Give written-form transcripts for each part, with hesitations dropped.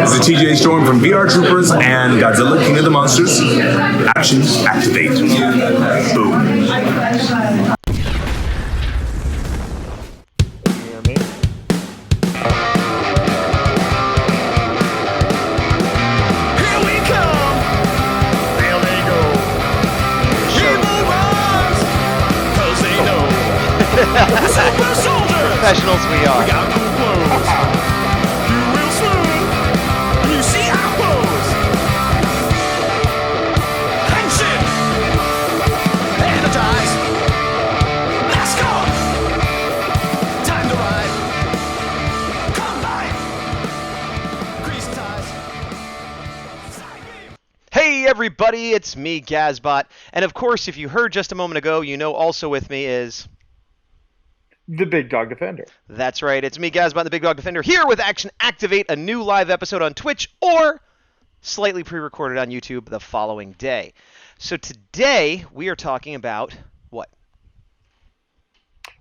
This is TJ Storm from VR Troopers and Godzilla King of the Monsters. Action activate. Boom. Professionals we are. We got cool clothes. You real smooth. And you see our pose. Tension. Energize. Let's go. Time to ride. Combine. Grease ties. Hey everybody, it's me, Gazbot. And of course, if you heard just a moment ago, you know also with me is... The Big Dawg Defender. That's right. It's me, Gazbot, the Big Dawg Defender, here with Action Activate, a new live episode on Twitch or slightly pre-recorded on YouTube the following day. So today we are talking about what?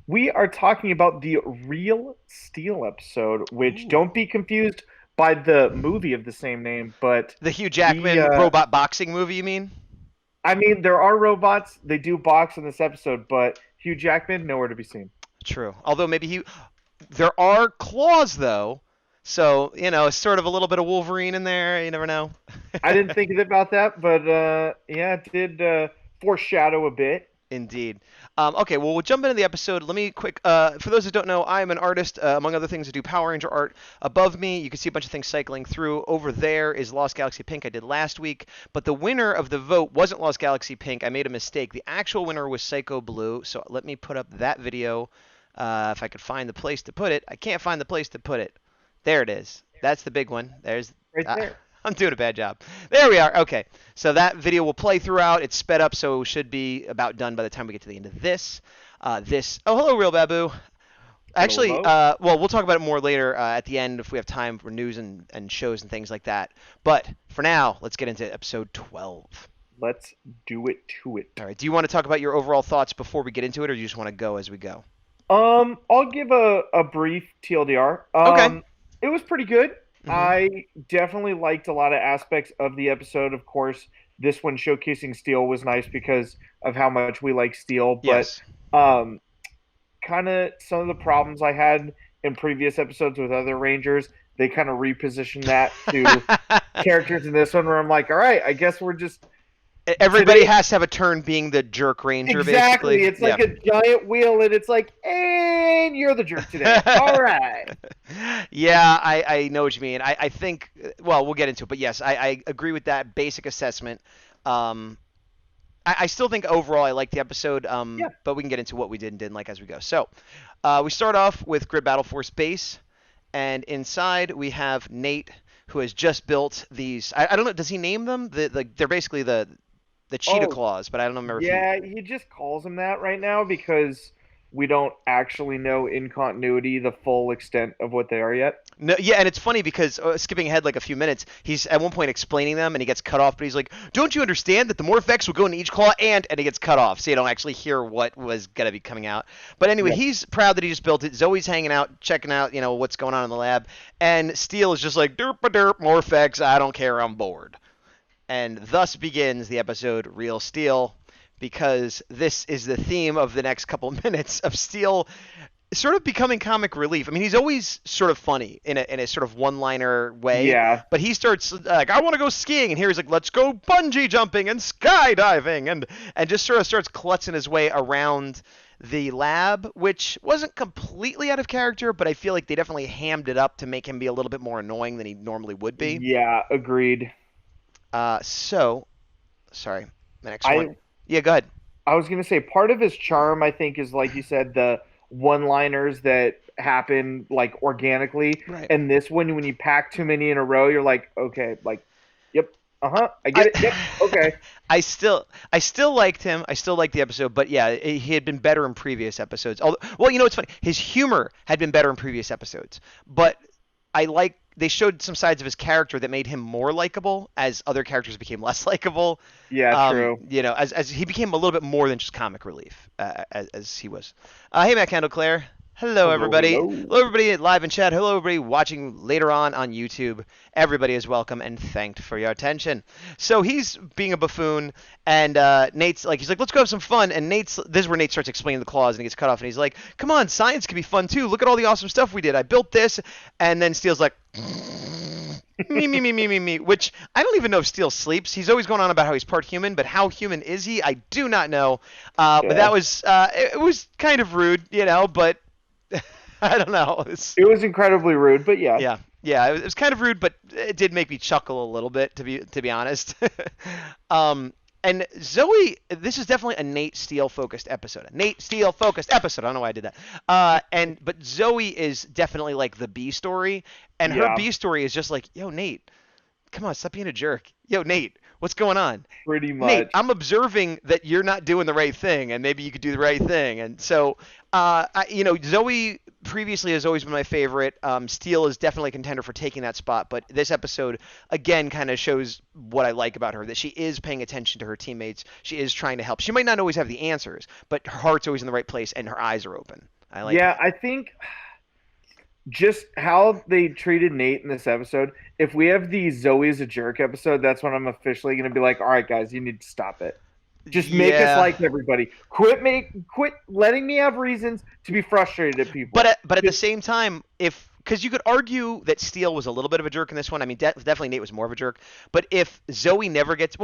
We are talking about the Real Steel episode, which don't be confused by the movie of the same name, but... The Hugh Jackman robot boxing movie, you mean? I mean, there are robots. They do box in this episode, but Hugh Jackman, nowhere to be seen. True. Although maybe there are claws though, so it's sort of a little bit of Wolverine in there. You never know. I didn't think about that, but yeah, it did foreshadow a bit. Indeed. Okay, well, we'll jump into the episode. Let me quick. For those who don't know, I am an artist. Among other things, I do Power Ranger art. Above me, you can see a bunch of things cycling through. Over there is Lost Galaxy Pink I did last week. But the winner of the vote wasn't Lost Galaxy Pink. I made a mistake. The actual winner was Psycho Blue. So let me put up that video. If I could find the place to put it. I can't find the place to put it. There it is. That's the big one. There's right there. I'm doing a bad job. There we are. Okay. So that video will play throughout. It's sped up, so it should be about done by the time we get to the end of this. Oh, hello, Real Babu. Actually, well, we'll talk about it more later at the end if we have time for news and shows and things like that. But for now, let's get into episode 12. Let's do it to it. All right. Do you want to talk about your overall thoughts before we get into it, or do you just want to go as we go? I'll give a brief TLDR. Okay. It was pretty good. Mm-hmm. I definitely liked a lot of aspects of the episode. Of course, this one showcasing Steel was nice because of how much we like Steel. But yes. Kind of some of the problems I had in previous episodes with other Rangers, they kind of repositioned that to characters in this one where I'm like, all right, I guess we're just... Everybody has to have a turn being the jerk ranger, exactly. basically. It's like a giant wheel, and it's like, and you're the jerk today. All right. Yeah, I know what you mean. I think, well, we'll get into it, but yes, I agree with that basic assessment. I still think overall I like the episode, but we can get into what we did and didn't like as we go. So we start off with Grid Battle Force Base, and inside we have Nate, who has just built these. I don't know. Does he name them? They're basically the cheetah claws, but I don't remember. Yeah, he just calls them that right now because we don't actually know in continuity the full extent of what they are yet. No, yeah, and it's funny because skipping ahead like a few minutes, he's at one point explaining them, and he gets cut off. But he's like, "Don't you understand that the Morphex will go into each claw and he gets cut off, so you don't actually hear what was gonna be coming out." But anyway, he's proud that he just built it. Zoe's hanging out, checking out, what's going on in the lab, and Steel is just like, "Derp-a-derp, Morphex, I don't care, I'm bored." And thus begins the episode Real Steel, because this is the theme of the next couple minutes of Steel sort of becoming comic relief. I mean, he's always sort of funny in a sort of one-liner way. Yeah. But he starts like, I want to go skiing, and here he's like, let's go bungee jumping and skydiving, and just sort of starts klutzing his way around the lab, which wasn't completely out of character, but I feel like they definitely hammed it up to make him be a little bit more annoying than he normally would be. Yeah, agreed. So, sorry, the next one. Yeah, go ahead. I was going to say part of his charm, I think, is like you said, the one-liners that happen like organically. Right. And this one, when you pack too many in a row, you're like, okay, like, yep, I get it, yep, okay. I still liked him. I still liked the episode, but yeah, he had been better in previous episodes. Well, it's funny. His humor had been better in previous episodes, but they showed some sides of his character that made him more likable as other characters became less likable. Yeah, true. As he became a little bit more than just comic relief, as he was. Hey, Matt Candleclaire. Hello, everybody. hello. Hello, everybody live in chat. Hello, everybody watching later on YouTube. Everybody is welcome and thanked for your attention. So he's being a buffoon, and Nate's like, he's like, let's go have some fun. And this is where Nate starts explaining the clause, and he gets cut off, and he's like, come on, science can be fun too. Look at all the awesome stuff we did. I built this, and then Steele's like, me, which I don't even know if Steel sleeps. He's always going on about how he's part human, but how human is he? I do not know. But that was it was kind of rude, but I don't know. It was incredibly rude, but yeah. Yeah, it was kind of rude, but it did make me chuckle a little bit, to be honest. And Zoe, this is definitely a Nate Steele focused episode. I don't know why I did that. But Zoe is definitely like the B story, and her B story is just like, yo, Nate, come on, stop being a jerk. Yo, Nate, what's going on? Pretty much. Nate, I'm observing that you're not doing the right thing, and maybe you could do the right thing. And so, Zoe previously has always been my favorite. Steele is definitely a contender for taking that spot, but this episode, again, kind of shows what I like about her, that she is paying attention to her teammates. She is trying to help. She might not always have the answers, but her heart's always in the right place, and her eyes are open. I like that. I think just how they treated Nate in this episode, if we have the Zoe's a jerk episode, that's when I'm officially going to be like, all right, guys, you need to stop it. Just make us like everybody. Quit letting me have reasons to be frustrated at people. But at the same time, because you could argue that Steele was a little bit of a jerk in this one. I mean, definitely Nate was more of a jerk. But if Zoe never gets,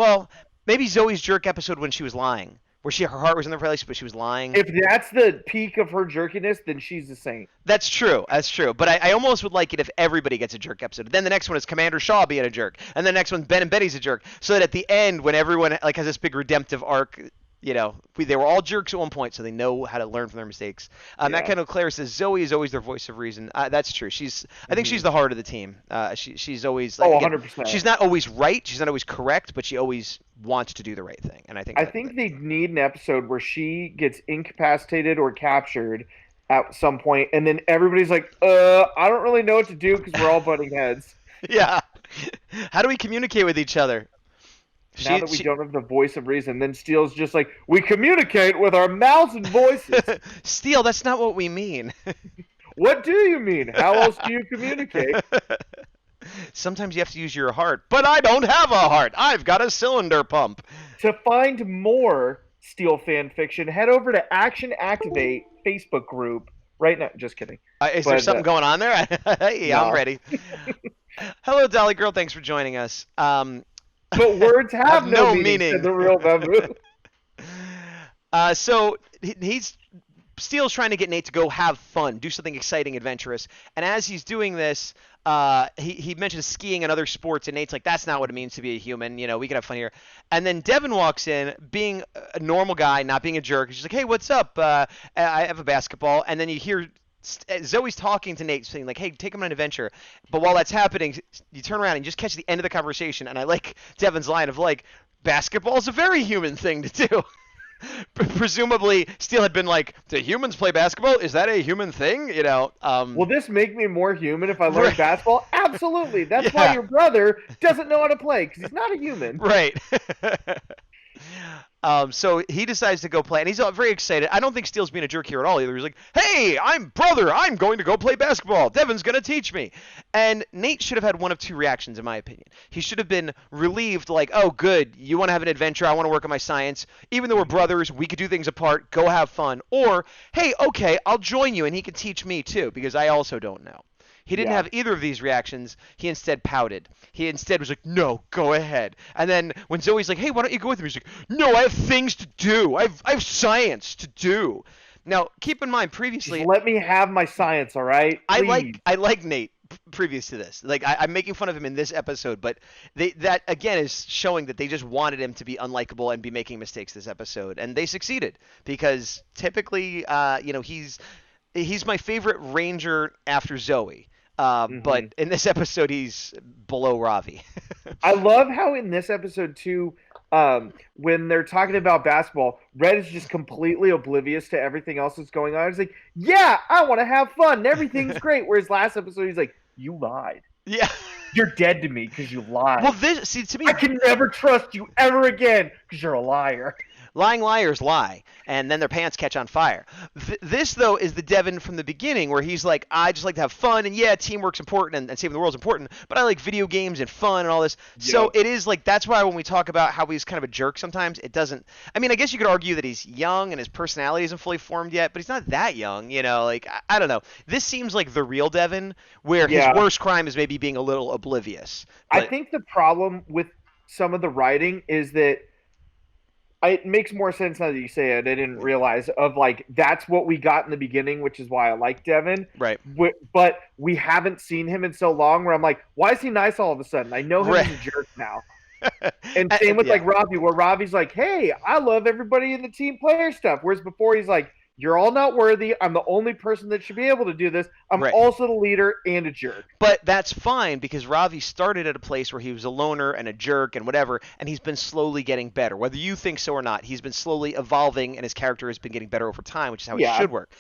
maybe Zoe's jerk episode when she was lying, where her heart was in the right place, but she was lying. If that's the peak of her jerkiness, then she's a saint. That's true. But I almost would like it if everybody gets a jerk episode. Then the next one is Commander Shaw being a jerk, and the next one Ben and Betty's a jerk. So that at the end, when everyone has this big redemptive arc, they were all jerks at one point, so they know how to learn from their mistakes. Matt Kendall Clare says Zoe is always their voice of reason. That's true. I think she's the heart of the team. She's always 100%. She's not always right. She's not always correct, but she always wants to do the right thing. And I think they need an episode where she gets incapacitated or captured at some point, and then everybody's like, I don't really know what to do because we're all butting heads. Yeah. How do we communicate with each other? Now that we don't have the voice of reason, then Steele's just like, we communicate with our mouths and voices. Steele, that's not what we mean. What do you mean? How else do you communicate? Sometimes you have to use your heart. But I don't have a heart. I've got a cylinder pump. To find more Steele fan fiction, head over to Action Activate Facebook group right now. Just kidding. Is there something going on there? Hey, no. I'm ready. Hello, Dolly Girl. Thanks for joining us. But words have no meaning. Said the real Babu. So Steele's trying to get Nate to go have fun, do something exciting, adventurous. And as he's doing this, he mentions skiing and other sports, and Nate's like, that's not what it means to be a human. We can have fun here. And then Devin walks in, being a normal guy, not being a jerk. She's like, hey, what's up? I have a basketball. And then you hear Zoe's talking to Nate, saying like, hey, take him on an adventure. But while that's happening, you turn around and you just catch the end of the conversation. And I like Devin's line of like, basketball's a very human thing to do. Presumably, Steele had been like, do humans play basketball? Is that a human thing? Will this make me more human if I learn basketball? Absolutely. That's why your brother doesn't know how to play, because he's not a human. Right. So he decides to go play, and he's very excited. I don't think Steele's being a jerk here at all either. He's like, hey, I'm going to go play basketball. Devin's going to teach me. And Nate should have had one of two reactions, in my opinion. He should have been relieved, like, oh, good, you want to have an adventure, I want to work on my science. Even though we're brothers, we could do things apart, go have fun. Or, hey, okay, I'll join you, and he can teach me too, because I also don't know. He didn't have either of these reactions. He instead pouted. He instead was like, no, go ahead. And then when Zoe's like, hey, why don't you go with me? He's like, no, I have things to do. I have science to do. Now, keep in mind, previously... Just let me have my science, all right? Please. I like Nate previous to this. Like, I'm making fun of him in this episode, but that, again, is showing that they just wanted him to be unlikable and be making mistakes this episode. And they succeeded, because typically, he's my favorite Ranger after Zoe. But in this episode, he's below Ravi. I love how in this episode, too, when they're talking about basketball, Red is just completely oblivious to everything else that's going on. He's like, yeah, I want to have fun. And everything's great. Whereas last episode, he's like, you lied. Yeah. You're dead to me because you lied. Well, to me, I can never trust you ever again because you're a liar. Lying liars lie, and then their pants catch on fire. This, though, is the Devin from the beginning, where he's like, I just like to have fun, and yeah, teamwork's important, and saving the world's important, but I like video games and fun and all this. So it is like, that's why when we talk about how he's kind of a jerk sometimes, it doesn't, I mean, I guess you could argue that he's young and his personality isn't fully formed yet, but he's not that young, you know, like, I don't know. This seems like the real Devin, where his worst crime is maybe being a little oblivious. But I think the problem with some of the writing is that it makes more sense now that you say it. I didn't realize of like that's what we got in the beginning, which is why I like Devin. Right. But we haven't seen him in so long where I'm like, why is he nice all of a sudden? I know him as a jerk now. And same with like Ravi, where Ravi's like, hey, I love everybody in the team player stuff. Whereas before he's like, you're all not worthy. I'm the only person that should be able to do this. I'm also the leader and a jerk. But that's fine because Ravi started at a place where he was a loner and a jerk and whatever, and he's been slowly getting better. Whether you think so or not, he's been slowly evolving, and his character has been getting better over time, which is how it should work.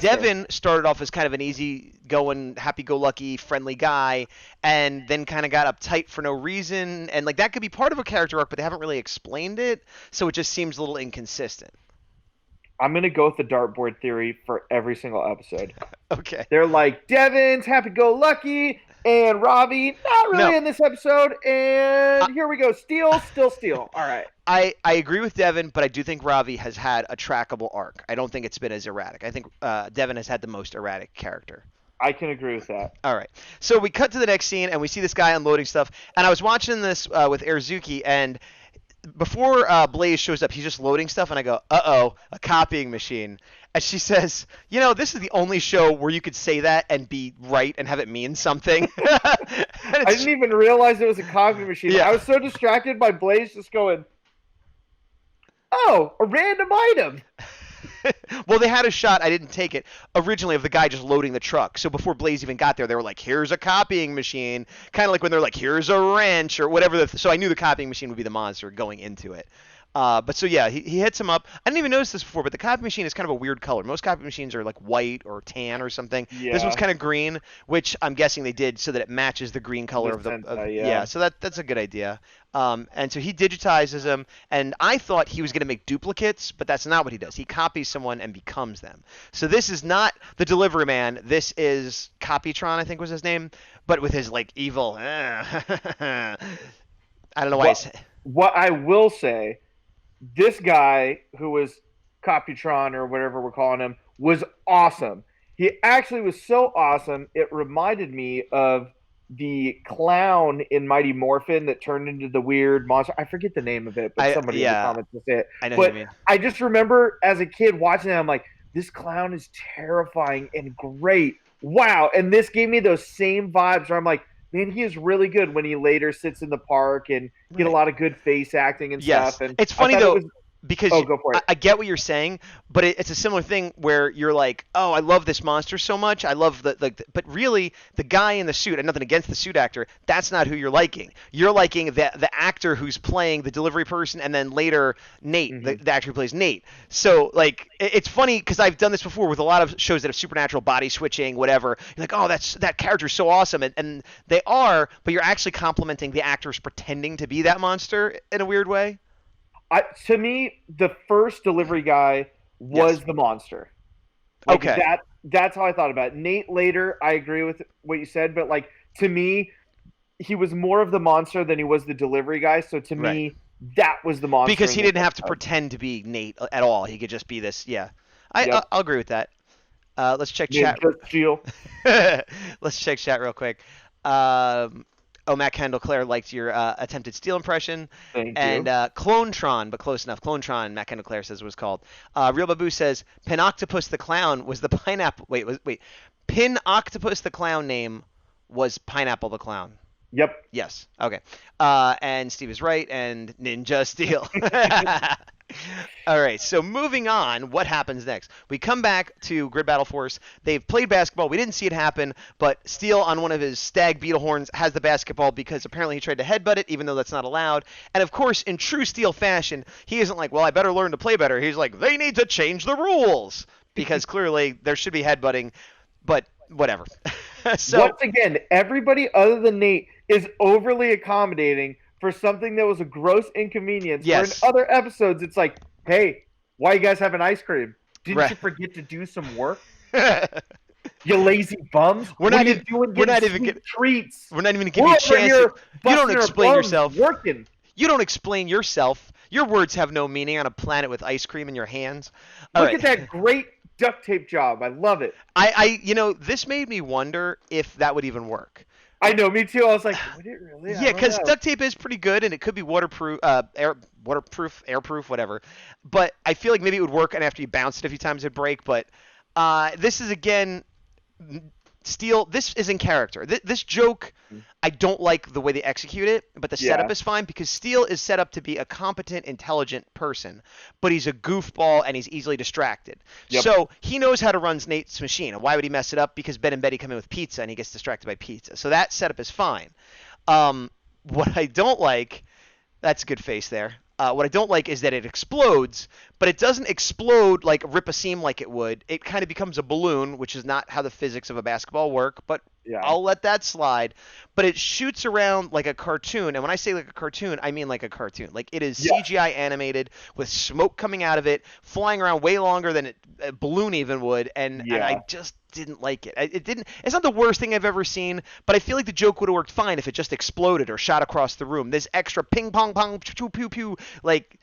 Devin started off as kind of an easy-going, happy-go-lucky, friendly guy, and then kind of got uptight for no reason. And like that could be part of a character arc, but they haven't really explained it, so it just seems a little inconsistent. I'm going to go with the dartboard theory for every single episode. Okay. They're like, Devin's happy-go-lucky, and Ravi, not really in this episode, and here we go. Steal, still steal. All right. I agree with Devin, but I do think Ravi has had a trackable arc. I don't think it's been as erratic. I think Devin has had the most erratic character. I can agree with that. All right. So we cut to the next scene, and we see this guy unloading stuff, and I was watching this with Erzuki, and before Blaze shows up, he's just loading stuff, and I go, uh-oh, a copying machine. And she says, you know, this is the only show where you could say that and be right and have it mean something. I didn't even realize it was a copying machine. Yeah. I was so distracted by Blaze just going, oh, a random item. Well, they had a shot, I didn't take it, originally of the guy just loading the truck. So before Blaze even got there, they were like, here's a copying machine. Kind of like when they're like, here's a wrench or whatever. So I knew the copying machine would be the monster going into it. But so yeah, he hits him up. I didn't even notice this before, but the copy machine is kind of a weird color. Most copy machines are like white or tan or something. Yeah. This one's kind of green, which I'm guessing they did so that it matches the green color of the. Yeah, so that's a good idea. And so he digitizes them, and I thought he was going to make duplicates, but that's not what he does. He copies someone and becomes them. So this is not the delivery man. This is Copytron, I think was his name, but with his like evil. I don't know why. What I will say. This guy, who was Copytron or whatever we're calling him, was awesome. He actually was so awesome, it reminded me of the clown in Mighty Morphin that turned into the weird monster. I forget the name of it, but somebody in the comments will say it. I know but what you mean. I just remember as a kid watching it, I'm like, this clown is terrifying and great. Wow. And this gave me those same vibes where I'm like, man, he is really good when he later sits in the park and get a lot of good face acting and stuff. And it's funny though, because go for it. I get what you're saying, but it's a similar thing where you're like, oh, I love this monster so much. I love but really the guy in the suit, and nothing against the suit actor, that's not who you're liking. You're liking the actor who's playing the delivery person, and then later Nate, the actor who plays Nate. So like, it's funny because I've done this before with a lot of shows that have supernatural body switching, whatever. You're like, oh, that character's so awesome, and they are, but you're actually complimenting the actors pretending to be that monster in a weird way. To me, the first delivery guy was the monster. Like, okay. That's how I thought about it. Nate later, I agree with what you said, but like to me, he was more of the monster than he was the delivery guy. So to me, that was the monster. Because he didn't have to pretend to be Nate at all. He could just be this. Yeah, I'll agree with that. Let's check chat. Let's check chat real quick. Oh, Matt Kendall Claire liked your attempted Steel impression. Thank and you. Clonetron, but close enough. Clonetron, Matt Kendall Claire says it was called. Real Babu says Pinoctopus the Clown was the pineapple. Wait. Pinoctopus the Clown name was Pineapple the Clown. Yep. Yes. Okay. And Steve is right, and Ninja Steel. All right, so moving on, what happens next? We come back to Grid Battle Force. They've played basketball. We didn't see it happen, but Steel on one of his stag beetle horns has the basketball because apparently he tried to headbutt it, even though that's not allowed. And of course, in true Steel fashion, he isn't like, well, I better learn to play better. He's like, they need to change the rules because clearly there should be headbutting, but whatever. So once again, everybody other than Nate is overly accommodating for something that was a gross inconvenience. Yes. Where in other episodes, it's like, Hey, why you guys having ice cream? Didn't Right. you forget to do some work? You lazy bums. We're What not are you even- doing we're getting not even sweet get- treats? We're not even giving We're you a over chance. here You don't busting our explain bums yourself. working. You don't explain yourself. Your words have no meaning on a planet with ice cream in your hands. All Look right. at that great duct tape job. I love it. This made me wonder if that would even work. I know, me too. I was like, would it really? Yeah, because duct tape is pretty good, and it could be waterproof, airproof, whatever. But I feel like maybe it would work, and after you bounce it a few times, it'd break. But this is again, Steel. This is in character. This joke, I don't like the way they execute it, but the setup Yeah. is fine because Steel is set up to be a competent, intelligent person, but he's a goofball and he's easily distracted. Yep. So he knows how to run Nate's machine. And why would he mess it up? Because Ben and Betty come in with pizza and he gets distracted by pizza. So that setup is fine. What I don't like, that's a good face there. What I don't like is that it explodes, but it doesn't explode like rip a seam like it would. It kind of becomes a balloon, which is not how the physics of a basketball work, but Yeah. I'll let that slide. But it shoots around like a cartoon, and when I say like a cartoon, I mean like a cartoon. Like it is Yeah. CGI animated with smoke coming out of it, flying around way longer than a balloon even would, and Yeah. I just didn't like it. It didn't. It's not the worst thing I've ever seen, but I feel like the joke would have worked fine if it just exploded or shot across the room. This extra ping pong pong pew pew pew, like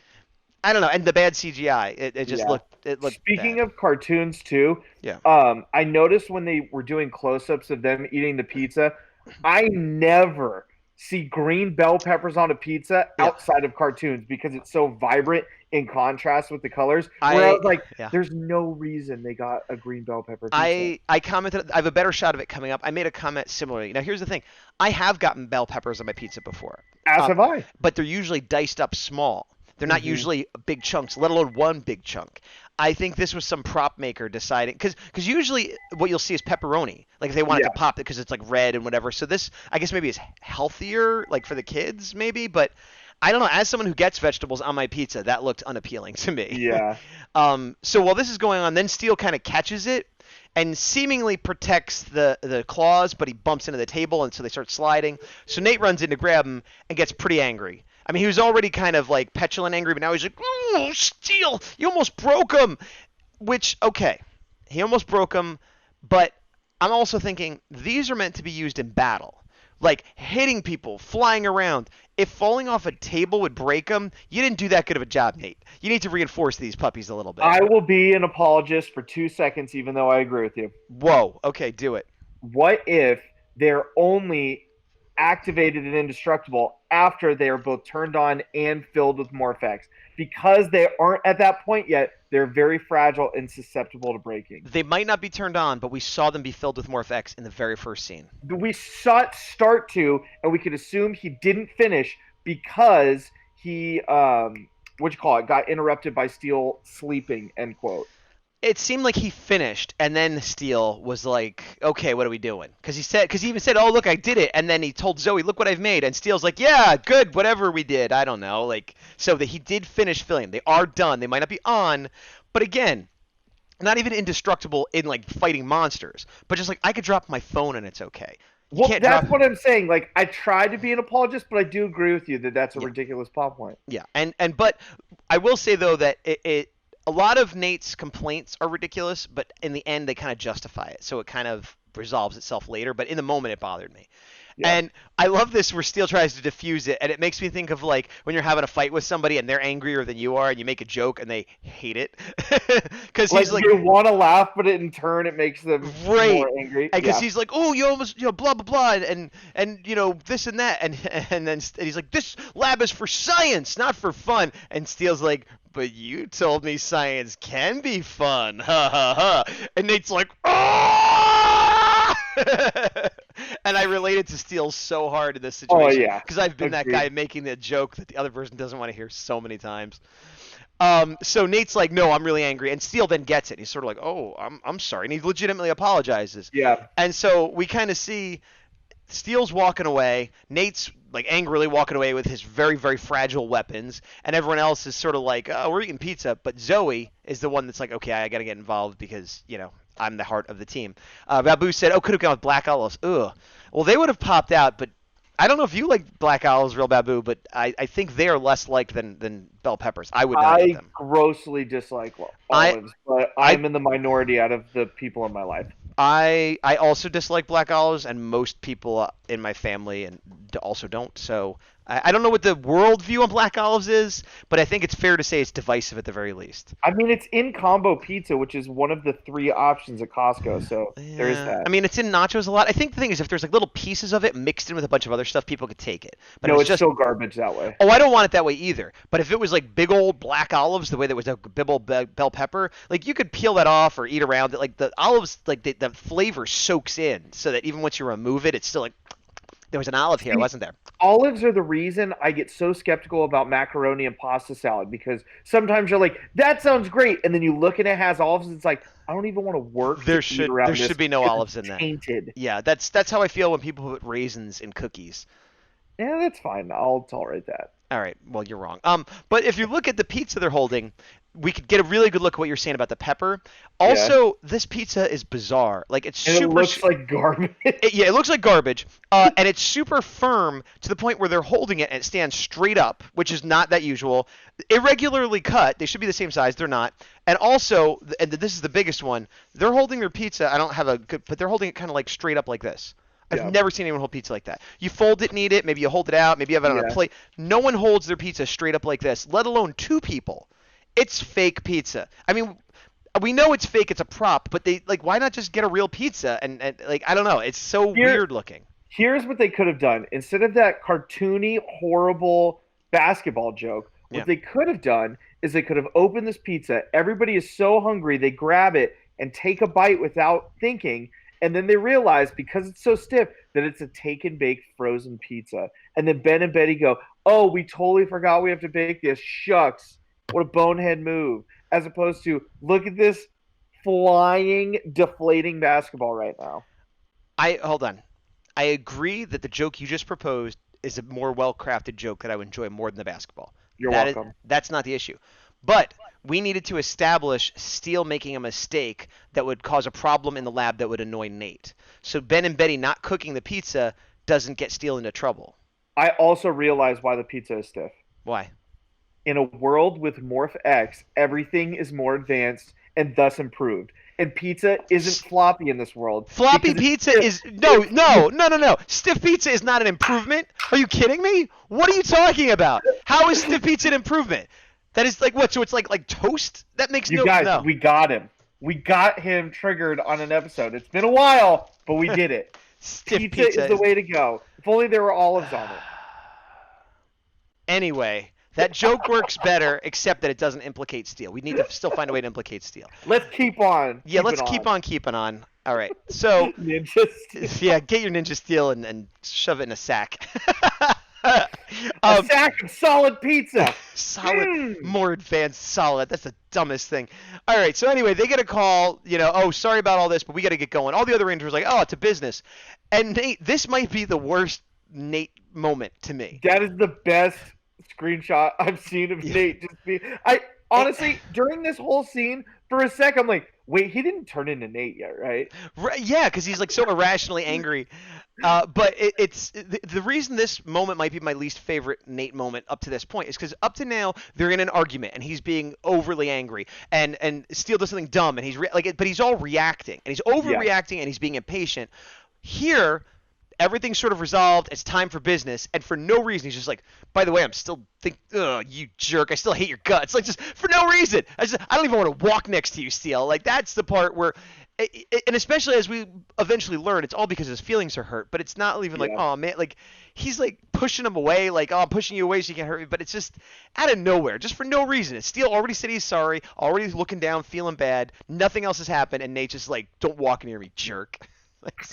I don't know, and the bad CGI. It just Yeah. looked. It looked. Speaking bad. of cartoons too, Yeah. I noticed when they were doing close-ups of them eating the pizza, I never see green bell peppers on a pizza Yeah. outside of cartoons because it's so vibrant in contrast with the colors. Where I was like, yeah. there's no reason they got a green bell pepper pizza. I commented. I have a better shot of it coming up. I made a comment similarly. Now here's the thing. I have gotten bell peppers on my pizza before. As have I. But they're usually diced up small. They're not usually big chunks, let alone one big chunk. I think this was some prop maker deciding because usually what you'll see is pepperoni, like if they wanted to pop it because it's like red and whatever. So this, I guess, maybe is healthier, like for the kids, maybe. But I don't know. As someone who gets vegetables on my pizza, that looked unappealing to me. Yeah. So while this is going on, then Steel kind of catches it and seemingly protects the claws, but he bumps into the table, and so they start sliding. So Nate runs in to grab him and gets pretty angry. I mean, he was already kind of like petulant angry, but now he's like, "Oh, Steel, you almost broke him." Which, okay, he almost broke him, but I'm also thinking these are meant to be used in battle. Like hitting people, flying around. If falling off a table would break them, you didn't do that good of a job, Nate. You need to reinforce these puppies a little bit. I will be an apologist for 2 seconds, even though I agree with you. Whoa, okay, do it. What if they're only activated and indestructible after they are both turned on and filled with Morphex? Because they aren't at that point yet, they're very fragile and susceptible to breaking. They might not be turned on, but we saw them be filled with Morphex in the very first scene. We saw it start to, and we could assume he didn't finish because he, got interrupted by Steel sleeping, end quote. It seemed like he finished, and then Steel was like, "Okay, what are we doing?" Because he even said, "Oh, look, I did it," and then he told Zoe, "Look what I've made," and Steel's like, "Yeah, good, whatever we did, I don't know." Like, so that he did finish filling. They are done. They might not be on, but again, not even indestructible in like fighting monsters, but just like I could drop my phone and it's okay. You Well, can't that's drop- what I'm saying. Like, I tried to be an apologist, but I do agree with you that that's a Yeah. ridiculous plot point. Yeah, but I will say though that it a lot of Nate's complaints are ridiculous, but in the end they kind of justify it, so it kind of resolves itself later. But in the moment, it bothered me. Yeah. And I love this where Steel tries to diffuse it, and it makes me think of like when you're having a fight with somebody and they're angrier than you are, and you make a joke and they hate it because he's like, they want to laugh, but in turn it makes them Right. more angry. and because Yeah. he's like, "Oh, you almost, blah blah blah," and this and that, and then he's like, "This lab is for science, not for fun." And Steele's like, "But you told me science can be fun, ha ha ha." And Nate's like, "Ah!" And I related to Steele so hard in this situation. yeah. Because I've been that Agreed. guy making the joke that the other person doesn't want to hear so many times. So Nate's like, "No, I'm really angry," and Steele then gets it. He's sort of like, "Oh, I'm sorry," and he legitimately apologizes. Yeah. And so we kind of see Steele's walking away, Nate's like angrily walking away with his very, very fragile weapons, and everyone else is sort of like, "Oh, we're eating pizza," but Zoe is the one that's like, "Okay, I got to get involved because, I'm the heart of the team." Babu said, "Oh, could have gone with Black Olives." Ugh. Well, they would have popped out, but I don't know if you like black olives, real babu, but I think they are less liked than bell peppers. I would not eat I them. grossly dislike I olives, but I I'm in the minority out of the people in my life. I also dislike black olives, and most people in my family and also don't. So I don't know what the world view on black olives is, but I think it's fair to say it's divisive at the very least. I mean, it's in combo pizza, which is one of the 3 options at Costco. So there is Yeah, that. I mean it's in nachos a lot. I think the thing is if there's like little pieces of it mixed in with a bunch of other stuff, people could take it. But if No, it's it's just still garbage that way. oh, I don't want it that way either. But if it was like big old black olives, the way that was a big old bell pepper, like you could peel that off or eat around it. Like the olives, like the flavor soaks in, so that even once you remove it, it's still like there was an olive here, wasn't there? Olives are the reason I get so skeptical about macaroni and pasta salad because sometimes you're like, that sounds great, and then you look and it has olives, and it's like, I don't even want to work. There to eat around there this should be no because olives in it's that. tainted. Yeah, that's how I feel when people put raisins in cookies. Yeah, that's fine. I'll tolerate that. All right, well you're wrong. But if you look at the pizza they're holding, we could get a really good look at what you're saying about the pepper. Also, this pizza is bizarre. Like it's And super. it looks like garbage. Yeah, it looks like garbage, and it's super firm to the point where they're holding it and it stands straight up, which is not that usual. Irregularly cut, they should be the same size. They're not. And also, and this is the biggest one, they're holding their pizza. I don't have a good, but they're holding it kind of like straight up like this. I've never seen anyone hold pizza like that. You fold it and eat it. Maybe you hold it out. Maybe you have it on a plate. No one holds their pizza straight up like this, let alone 2 people. It's fake pizza. I mean, we know it's fake. It's a prop, but they like why not just get a real pizza and like I don't know. It's so weird looking. Here's what they could have done. Instead of that cartoony, horrible basketball joke, what they could have done is they could have opened this pizza. Everybody is so hungry, they grab it and take a bite without thinking. And then they realize because it's so stiff that it's a take and bake frozen pizza. And then Ben and Betty go, oh, we totally forgot we have to bake this. Shucks. What a bonehead move. As opposed to, look at this flying, deflating basketball right now. Hold on. I agree that the joke you just proposed is a more well-crafted joke that I would enjoy more than the basketball. You're welcome. That's not the issue. But we needed to establish Steele making a mistake that would cause a problem in the lab that would annoy Nate. So Ben and Betty not cooking the pizza doesn't get Steele into trouble. I also realize why the pizza is stiff. Why? In a world with Morph X, everything is more advanced and thus improved. And pizza isn't floppy in this world. Floppy pizza is no. Stiff pizza is not an improvement. Are you kidding me? What are you talking about? How is stiff pizza an improvement? That is like what? So it's like toast? That makes You guys, no. we got him. We got him triggered on an episode. It's been a while, but we did it. Stiff Pizza is the way to go. If only there were olives on it. Anyway, that joke works better, except that it doesn't implicate Steele. We need to still find a way to implicate Steele. Let's keep on. Yeah, let's keep on keeping on. All right. So Ninja Steel. yeah, get your Ninja Steel and shove it in a sack. A sack of solid pizza. Solid, more advanced solid. That's the dumbest thing. All right, so anyway, they get a call, oh, sorry about all this, but we got to get going. All the other Rangers are like, oh, it's a business. And Nate, this might be the worst Nate moment to me. That is the best screenshot I've seen of Nate. Honestly, during this whole scene, for a sec, I'm like, wait, he didn't turn into Nate yet, right? Right, yeah, because he's like so irrationally angry. But it's the reason this moment might be my least favorite Nate moment up to this point is because up to now they're in an argument and he's being overly angry and Steele does something dumb and he's but he's all reacting and he's overreacting and he's being impatient. Here, everything's sort of resolved. It's time for business, and for no reason, he's just like, by the way, I'm still you jerk. I still hate your guts. Like, just for no reason. I don't even want to walk next to you, Steele. Like, that's the part where, and especially as we eventually learn, it's all because his feelings are hurt, but it's not even like, oh, man, like, he's like pushing him away, like, oh, I'm pushing you away so you can't hurt me, but it's just out of nowhere, just for no reason. Steele already said he's sorry, already looking down, feeling bad, nothing else has happened, and Nate's just like, don't walk near me, jerk. Like,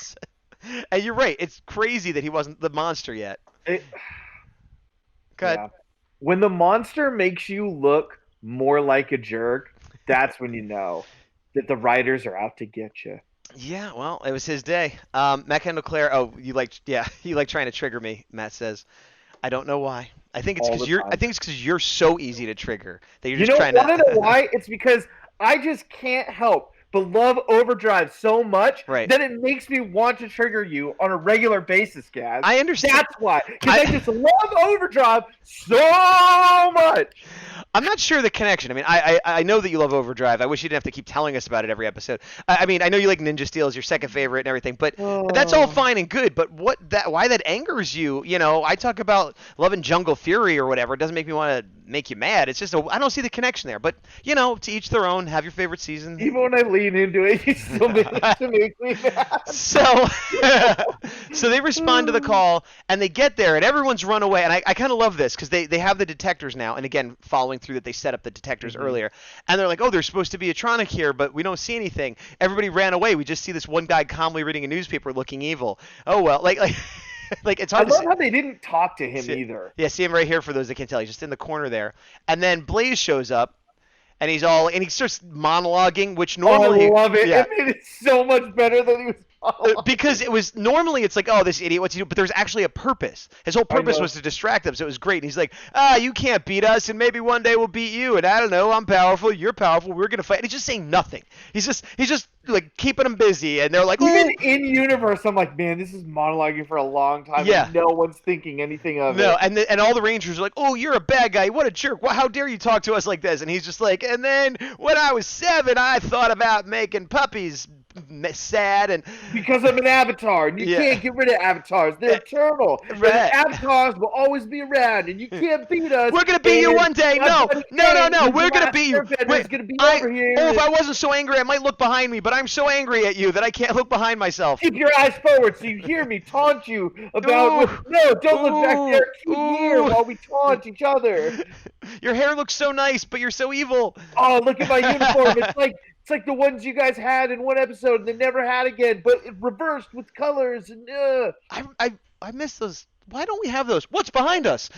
and you're right. It's crazy that he wasn't the monster yet. Yeah. When the monster makes you look more like a jerk, that's when you know that the writers are out to get you. Yeah, well, it was his day. Matt Kendall Clare. Oh, you like trying to trigger me. Matt says, I don't know why. I think it's because you're so easy to trigger that you're just trying to. I don't know why. It's because I just can't help but love Overdrive so much Right. that it makes me want to trigger you on a regular basis, Gaz. I understand. That's why. Because I just love Overdrive so much. I'm not sure the connection. I mean, I know that you love Overdrive. I wish you didn't have to keep telling us about it every episode. I mean, I know you like Ninja Steel as your second favorite and everything, but that's all fine and good. But why that angers you? You know, I talk about loving Jungle Fury or whatever. It doesn't make me want to make you mad. It's just I don't see the connection there. But you know, to each their own. Have your favorite season. Even when I lean into it, you still manage to make me mad. So, so they respond to the call and they get there and everyone's run away. And I kind of love this because they have the detectors now. And again, following through that they set up the detectors earlier. And they're like, oh, there's supposed to be a Tronic here, but we don't see anything. Everybody ran away. We just see this one guy calmly reading a newspaper looking evil. Oh, well, like like it's hard I to love see. how they didn't talk to him either. Yeah, see him right here for those that can't tell. He's just in the corner there. And then Blaze shows up. And he starts monologuing, which normally I love it. Yeah. It made it so much better than he was monologuing. Because it was normally it's like, oh, this idiot, what's he do? But there's actually a purpose. His whole purpose was to distract them, so it was great. And he's like, you can't beat us, and maybe one day we'll beat you. And I don't know, I'm powerful, you're powerful, we're gonna fight. And he's just saying nothing. He's just like keeping them busy, and they're like, even in universe, I'm like, man, this is monologuing for a long time. Yeah. And no one's thinking anything of it. No, and all the Rangers are like, oh, you're a bad guy. What a jerk. How dare you talk to us like this? And he's just like, and then when I was 7, I thought about making puppies sad. And because I'm an avatar, and you can't get rid of avatars. They're eternal. And Right. avatars will always be around, and you can't beat us. We're going to beat you one day. No. We're going to beat you. Wait, gonna be over here. Oh, if I wasn't so angry, I might look behind me, but I'm so angry at you that I can't look behind myself. Keep your eyes forward so you hear me taunt you about. No, don't look back there. Keep here while we taunt each other. Your hair looks so nice, but you're so evil. Oh, look at my uniform. It's like the ones you guys had in one episode and they never had again, but it reversed with colors. And I miss those. Why don't we have those? What's behind us?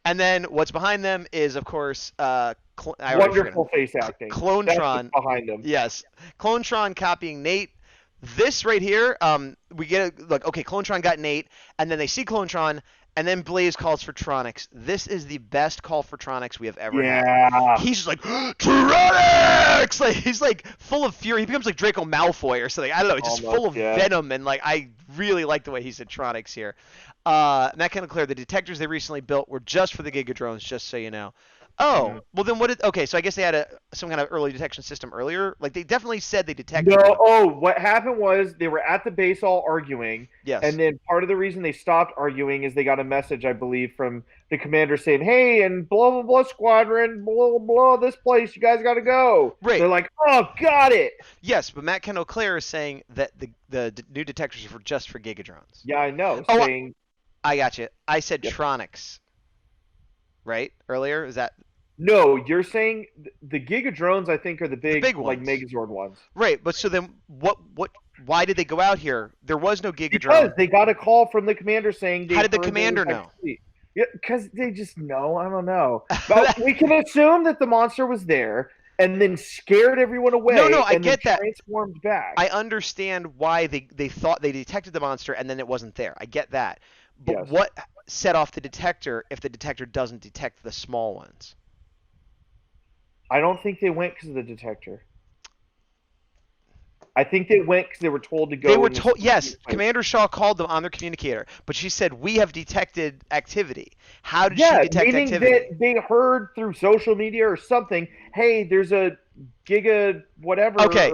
And then what's behind them is, of course, wonderful face acting. Clonetron behind them. Yes, Clonetron copying Nate. This right here, we get okay, Clonetron got Nate, and then they see Clonetron, and then Blaze calls for Tronics. This is the best call for Tronics we have ever had. He's just like, Tronics! Like, he's like full of fury. He becomes like Draco Malfoy or something. I don't know, just full of venom, and like I really like the way he said Tronics here. Matt Kendall, the detectors they recently built were just for the Giga drones, just so you know. Oh, well then okay, so I guess they had some kind of early detection system earlier. Like they definitely said they detected. No, what happened was they were at the base all arguing. Yes. And then part of the reason they stopped arguing is they got a message, I believe, from the commander saying, hey, and blah, blah, blah squadron, blah, blah, blah, this place, you guys got to go. Right. They're like, oh, got it. Yes, but Matt Kendall Clare is saying that the new detectors are just for Giga drones. Yeah, I know. Oh, I got you. I said Tronics. Right? Earlier? Is that... No, you're saying the Giga drones, I think, are the big ones. Like Megazord ones. Right, but so then why did they go out here? There was no Giga drone. Because they got a call from the commander saying... How did the commander know? Yeah, because they just know. I don't know. But we can assume that the monster was there and then scared everyone away. No, I and get then that. Transformed back. I understand why they thought they detected the monster and then it wasn't there. I get that. But what set off the detector if the detector doesn't detect the small ones? I don't think they went because of the detector. I think they went because they were told to go. They were told, yes. Commander Shaw called them on their communicator, but she said, we have detected activity. How did she detect activity? That they heard through social media or something, hey, there's a Giga whatever. Okay,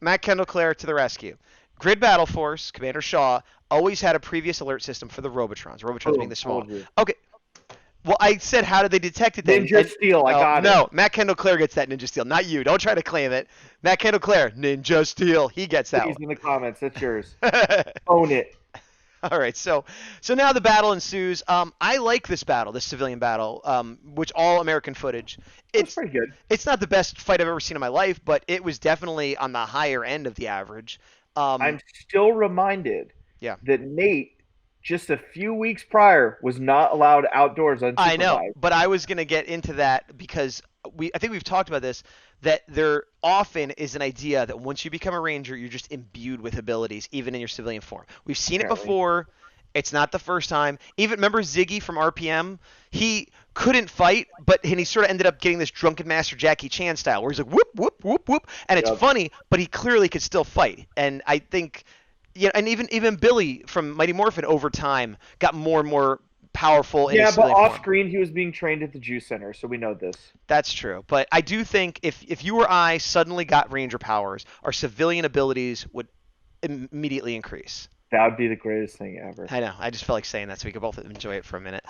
Matt Kendall Clare to the rescue. Grid Battle Force, Commander Shaw, always had a previous alert system for the Robotrons. Robotrons being the small. Okay. Well, I said, how did they detect it then? Ninja Steel, I got it. No, Matt Kendall Clare gets that Ninja Steel, not you. Don't try to claim it. Matt Kendall Clare, Ninja Steel, he gets that Please one. in the comments, that's yours. Own it. All right, so now the battle ensues. I like this battle, this civilian battle, which all American footage. It's pretty good. It's not the best fight I've ever seen in my life, but it was definitely on the higher end of the average. I'm still reminded that Nate, just a few weeks prior, was not allowed outdoors unsupervised. I know, but I was going to get into that because I think we've talked about this, that there often is an idea that once you become a ranger, you're just imbued with abilities, even in your civilian form. We've seen it before It's not the first time. Even remember Ziggy from RPM? He couldn't fight, and he sort of ended up getting this drunken master Jackie Chan style, where he's like whoop whoop whoop whoop, and it's funny, but he clearly could still fight. And I think, and even Billy from Mighty Morphin over time got more and more powerful. In his but civilian off form. screen he was being trained at the Juice Center, so we know this. That's true, but I do think if you or I suddenly got Ranger powers, our civilian abilities would immediately increase. That would be the greatest thing ever. I know. I just felt like saying that so we could both enjoy it for a minute.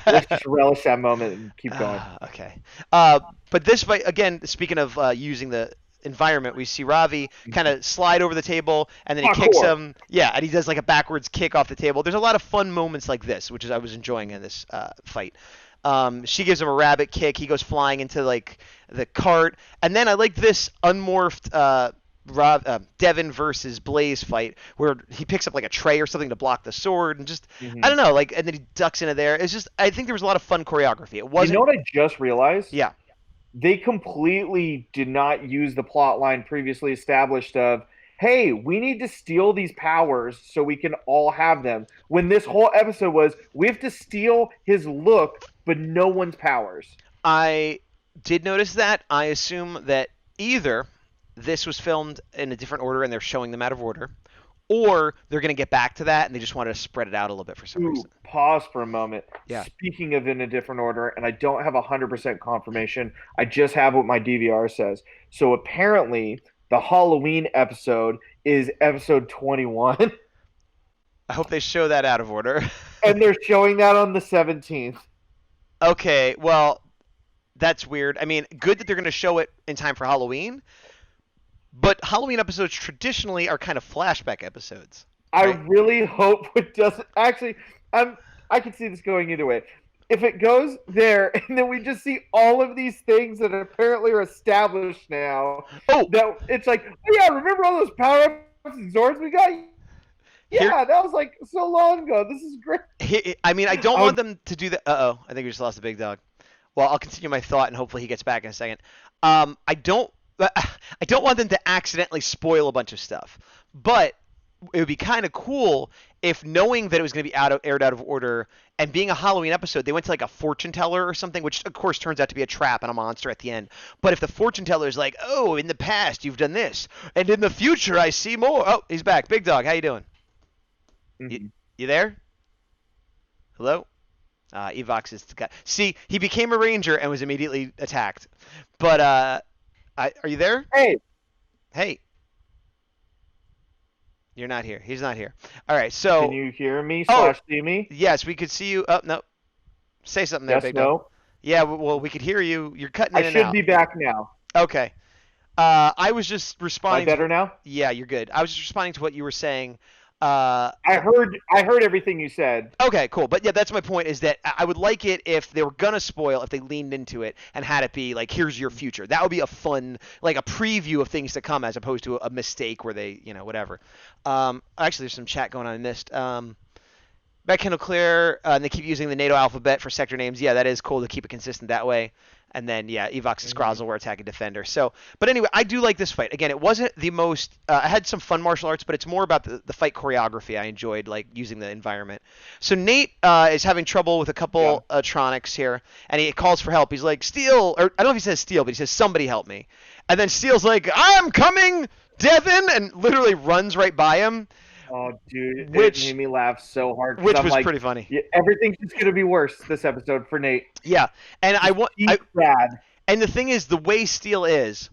Let's just relish that moment and keep going. Okay. But this fight, again, speaking of using the environment, we see Ravi kind of slide over the table, and then he kicks him. Yeah, and he does like a backwards kick off the table. There's a lot of fun moments like this, which I was enjoying in this fight. She gives him a rabbit kick. He goes flying into like the cart, and then I like this unmorphed Devin versus Blaze fight where he picks up like a tray or something to block the sword, and just I don't know, like, and then he ducks into there. It's just, I think there was a lot of fun choreography. It wasn't. You know what I just realized? Yeah. They completely did not use the plot line previously established of, hey, we need to steal these powers so we can all have them. When this whole episode was, we have to steal his look, but no one's powers. I did notice that. I assume that either this was filmed in a different order and they're showing them out of order, or they're going to get back to that and they just wanted to spread it out a little bit for some reason. Pause for a moment. Yeah. Speaking of in a different order, and I don't have 100% confirmation, I just have what my DVR says. So apparently the Halloween episode is episode 21. I hope they show that out of order. And they're showing that on the 17th. Okay, well, that's weird. I mean, good that they're going to show it in time for Halloween, but Halloween episodes traditionally are kind of flashback episodes. Right? I really hope it doesn't. Actually, I can see this going either way. If it goes there, and then we just see all of these things that apparently are established now. Oh, that it's like, oh yeah, remember all those power-ups and Zords we got? Yeah, that was like so long ago. This is great. I mean, I don't want them to do that. Uh-oh, I think we just lost a big dog. Well, I'll continue my thought, and hopefully he gets back in a second. I don't want them to accidentally spoil a bunch of stuff, but it would be kind of cool if, knowing that it was going to be aired out of order and being a Halloween episode, they went to like a fortune teller or something, which of course turns out to be a trap and a monster at the end. But if the fortune teller is like, oh, in the past you've done this, and in the future I see more. Oh, he's back. Big dog, how you doing? Mm-hmm. You there? Hello? Evox is the guy. See, he became a ranger and was immediately attacked. But are you there? Hey. You're not here. He's not here. All right, so can you hear me / see me? Yes, we could see you. Oh, no. Say something there, big dog. Yeah, well, we could hear you. You're cutting in and out. I should be back now. Okay. I was just responding. Am I better now? Yeah, you're good. I was just responding to what you were saying. I heard everything you said. Okay, cool. But yeah, that's my point, is that I would like it if they were going to spoil, if they leaned into it and had it be like, here's your future. That would be a fun, like a preview of things to come, as opposed to a mistake where they, whatever. Actually, there's some chat going on. I missed. Back Kendall Clear, and they keep using the NATO alphabet for sector names. Yeah, that is cool to keep it consistent that way. And then, yeah, Evox and Scrozzle were attacking Defender. So, but anyway, I do like this fight. Again, it wasn't the most. I had some fun martial arts, but it's more about the fight choreography. I enjoyed like using the environment. So Nate is having trouble with a couple Tronics here, and he calls for help. He's like, Steel, or I don't know if he says Steel, but he says, somebody help me. And then Steel's like, I'm coming, Devin, and literally runs right by him. Oh, dude, it made me laugh so hard. Which was pretty funny. Yeah, everything's just going to be worse this episode for Nate. Yeah, and bad. And the thing is, the way Steel is,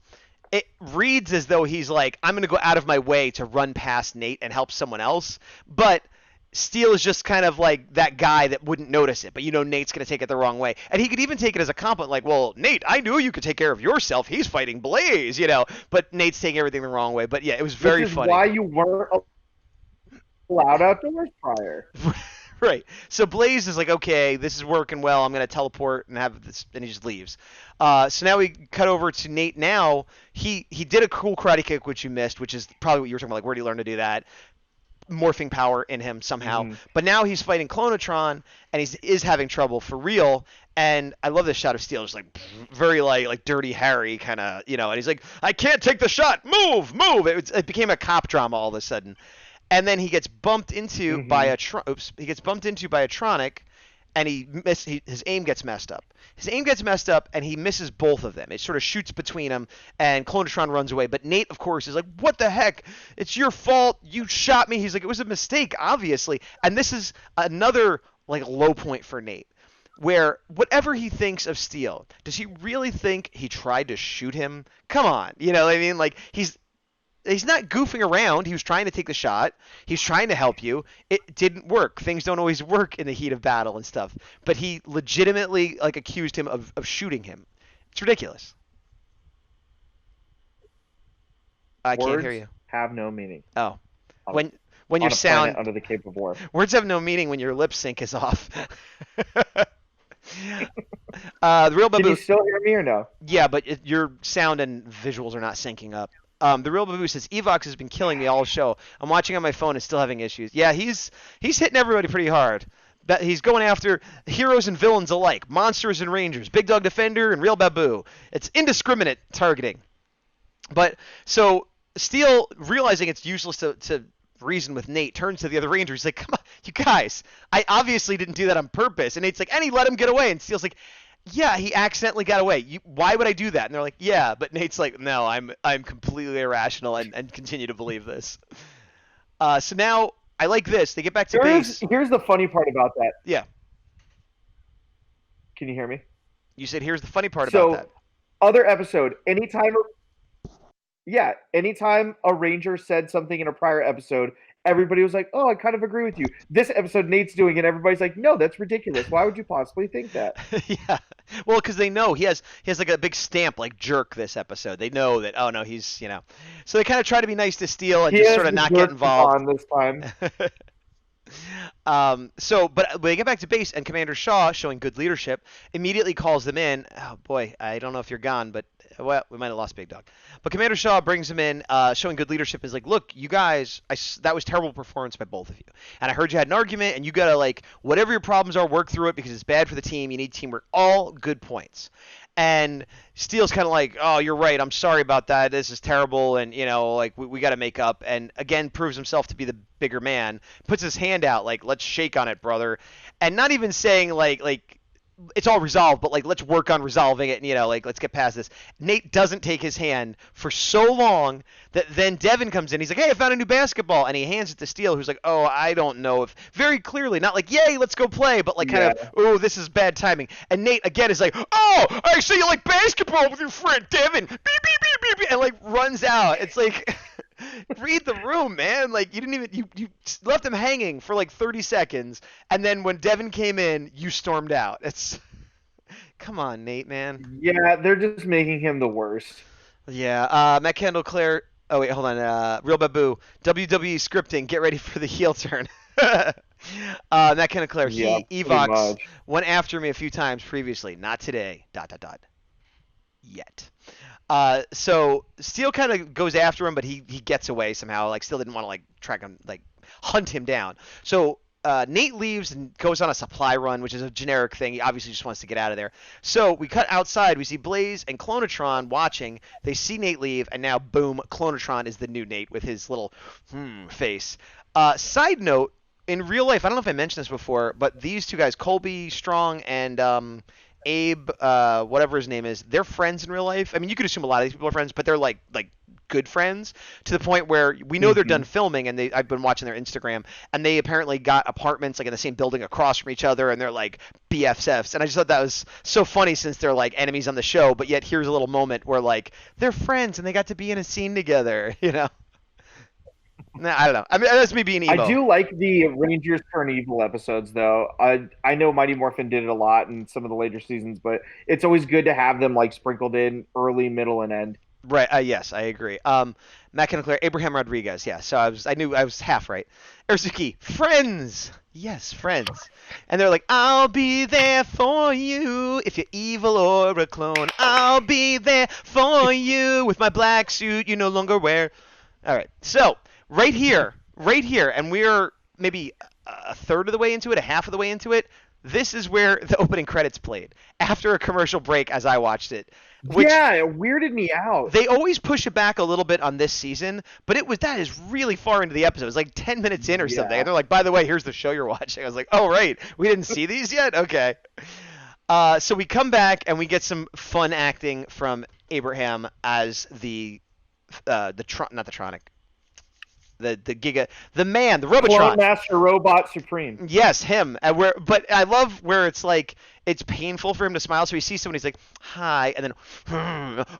it reads as though he's like, I'm going to go out of my way to run past Nate and help someone else. But Steel is just kind of like that guy that wouldn't notice it. But Nate's going to take it the wrong way. And he could even take it as a compliment, like, well, Nate, I knew you could take care of yourself. He's fighting Blaze, But Nate's taking everything the wrong way. But yeah, it was very funny. Why you weren't allowed outdoors prior. Right. So Blaze is like, okay, this is working well. I'm going to teleport and have this, and he just leaves. So now we cut over to Nate. Now he did a cool karate kick, which you missed, which is probably what you were talking about. Like, where did he learn to do that? Morphing power in him somehow. But now he's fighting Clonatron, and he is having trouble for real. And I love this shot of Steel, just like very like Dirty Harry kind of, and he's like, I can't take the shot. Move. It became a cop drama all of a sudden. and then he gets bumped into by a Tronic, and his aim gets messed up. His aim gets messed up, and he misses both of them. It sort of shoots between them, and Clonatron runs away. But Nate, of course, is like, "What the heck? It's your fault. You shot me." He's like, "It was a mistake, obviously." And this is another low point for Nate, where whatever he thinks of Steel, does he really think he tried to shoot him? Come on, you know what I mean? Like, he's not goofing around. He was trying to take the shot. He's trying to help you. It didn't work. Things don't always work in the heat of battle and stuff. But he legitimately accused him of shooting him. It's ridiculous. I can't hear you. Have no meaning. Oh, when your sound under the Cape of War. Words have no meaning when your lip sync is off. The real Babu. Can you still hear me or no? Yeah, but your sound and visuals are not syncing up. The real Babu says Evox has been killing me all show. I'm watching on my phone and still having issues. Yeah, he's hitting everybody pretty hard. He's going after heroes and villains alike, monsters and rangers, Big Dawg Defender and real Babu. It's indiscriminate targeting. But so Steel, realizing it's useless to reason with Nate, turns to the other ranger. He's like, "Come on, you guys! I obviously didn't do that on purpose." And Nate's like, "And he let him get away." And Steel's like, "Yeah, he accidentally got away. Why would I do that?" And they're like, "Yeah," but Nate's like, "No, I'm completely irrational and continue to believe this." So now I like this. They get back to base. Here's the funny part about that. Yeah. Can you hear me? You said here's the funny part about that. Other episode, anytime a ranger said something in a prior episode, everybody was like, "Oh, I kind of agree with you." This episode, Nate's doing it, and everybody's like, "No, that's ridiculous. Why would you possibly think that?" Yeah. Well, because they know he has like a big stamp like jerk this episode. They know that, oh no, he's, So they kind of try to be nice to Steel and just sort of not get involved. On this time. But they get back to base, and Commander Shaw, showing good leadership, immediately calls them in. Oh boy, I don't know if you're gone, but well, we might have lost Big Dog. But Commander Shaw brings him in, showing good leadership. Is like, "Look, you guys, that was terrible performance by both of you, and I heard you had an argument, and you gotta whatever your problems are, work through it because it's bad for the team. You need teamwork. All good points." And Steele's kind of like, "Oh, you're right. I'm sorry about that. This is terrible, and we got to make up." And again, proves himself to be the bigger man. Puts his hand out, like, "Let's shake on it, brother," and not even saying like it's all resolved, but let's work on resolving it, and let's get past this. Nate doesn't take his hand for so long that then Devin comes in. He's like, "Hey, I found a new basketball," and he hands it to Steel, who's like, "Oh, I don't know if," very clearly, not like, "Yay, let's go play," but kind of, "Oh, this is bad timing." And Nate again is like, "Oh, I see you like basketball with your friend Devin," beep, beep, beep, beep, and runs out. It's like, read the room, man. You didn't even you left him hanging for 30 seconds, and then when Devin came in, you stormed out. It's come on, Nate, man. Yeah, they're just making him the worst. Yeah, Matt Kendall, Claire. Oh wait, hold on. Real Babu, WWE scripting. Get ready for the heel turn. Matt Kendall, Claire. Evox went after me a few times previously. Not today. ... Yet. So Steel kind of goes after him, but he gets away somehow. Steel didn't want to track him, hunt him down. So Nate leaves and goes on a supply run, which is a generic thing. He obviously just wants to get out of there. So we cut outside. We see Blaze and Clonatron watching. They see Nate leave, and now, boom, Clonatron is the new Nate with his little face. Side note, in real life, I don't know if I mentioned this before, but these two guys, Colby Strong and Abe, whatever his name is, they're friends in real life. I mean, you could assume a lot of these people are friends, but they're like good friends to the point where we know they're done filming, and I've been watching their Instagram, and they apparently got apartments in the same building across from each other, and they're BFFs. And I just thought that was so funny since they're enemies on the show, but yet here's a little moment where they're friends and they got to be in a scene together, Nah, I don't know. I mean, that's me being emo. I do like the Rangers Turn Evil episodes, though. I know Mighty Morphin did it a lot in some of the later seasons, but it's always good to have them sprinkled in early, middle, and end. Right. Yes, I agree. Matt Claire, Abraham Rodriguez. Yeah. So I knew I was half right. Urzuki, friends. Yes, friends. And they're like, "I'll be there for you if you're evil or a clone. I'll be there for you with my black suit you no longer wear." All right. So right here, and we're maybe a third of the way into it, a half of the way into it. This is where the opening credits played after a commercial break as I watched it. Which it weirded me out. they always push it back a little bit on this season, but that is really far into the episode. It was like 10 minutes in or something. And they're like, by the way, here's the show you're watching. I was like, oh, right. We didn't see these yet? Okay. So we come back and we get some fun acting from Abraham as the Robotron. Clone Master Robot Supreme. Yes, him. But I love where it's like it's painful for him to smile. So he sees someone, he's like, "Hi," and then,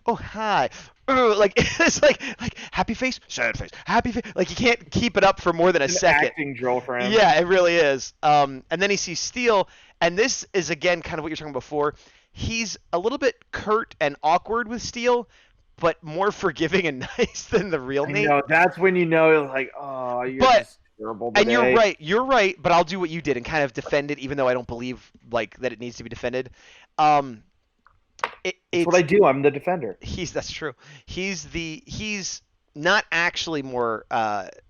"Oh, hi." Like it's like happy face, sad face, happy face. Like he can't keep it up for more than a second. Acting drill for him. Yeah, it really is. And then he sees Steel, and this is again kind of what you're talking about before. He's a little bit curt and awkward with Steel, but more forgiving and nice than the real Nate. That's when you know, like, oh, you're just terrible today. And you're right, but I'll do what you did and kind of defend it, even though I don't believe like that it needs to be defended. It's what I do. I'm the defender. That's true. He's not actually more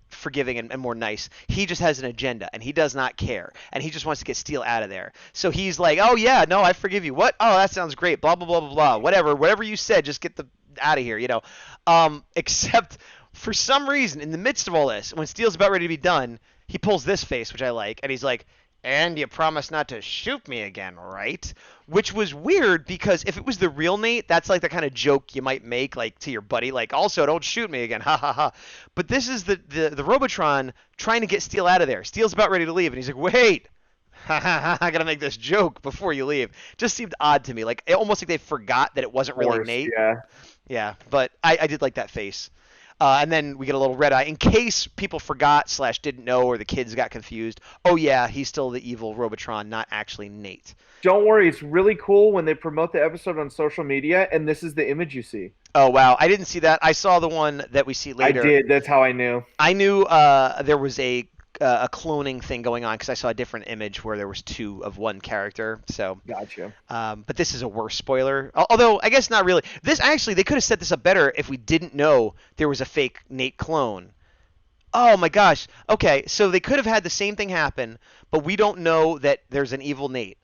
forgiving and more nice. He just has an agenda and he does not care and he just wants to get Steel out of there. So he's like, oh yeah, no, I forgive you. What? Oh, that sounds great. Blah blah blah blah blah. Whatever you said, just get the out of here. Except for some reason, in the midst of all this, when Steel's about ready to be done, he pulls this face, which I like, and he's like, "And you promise not to shoot me again, right?" Which was weird because if it was the real Nate, that's like the kind of joke you might make like to your buddy, like, "Also, don't shoot me again, ha ha ha." But this is the Robotron trying to get Steel out of there. Steel's about ready to leave, and he's like, "Wait, ha ha ha! I gotta make this joke before you leave." Just seemed odd to me, like almost like they forgot that it wasn't really Nate. Yeah, but I did like that face. And then we get a little red eye in case people forgot / didn't know or the kids got confused. Oh yeah, he's still the evil Robotron, not actually Nate. Don't worry, it's really cool when they promote the episode on social media, and this is the image you see. Oh wow, I didn't see that. I saw the one that we see later. I did. That's how I knew. I knew there was a cloning thing going on because I saw a different image where there was 2 of one character. So gotcha. But this is a worse spoiler. Although I guess not really. This actually they could have set this up better if we didn't know there was a fake Nate clone. Oh my gosh. Okay, so they could have had the same thing happen, but we don't know that there's an evil Nate,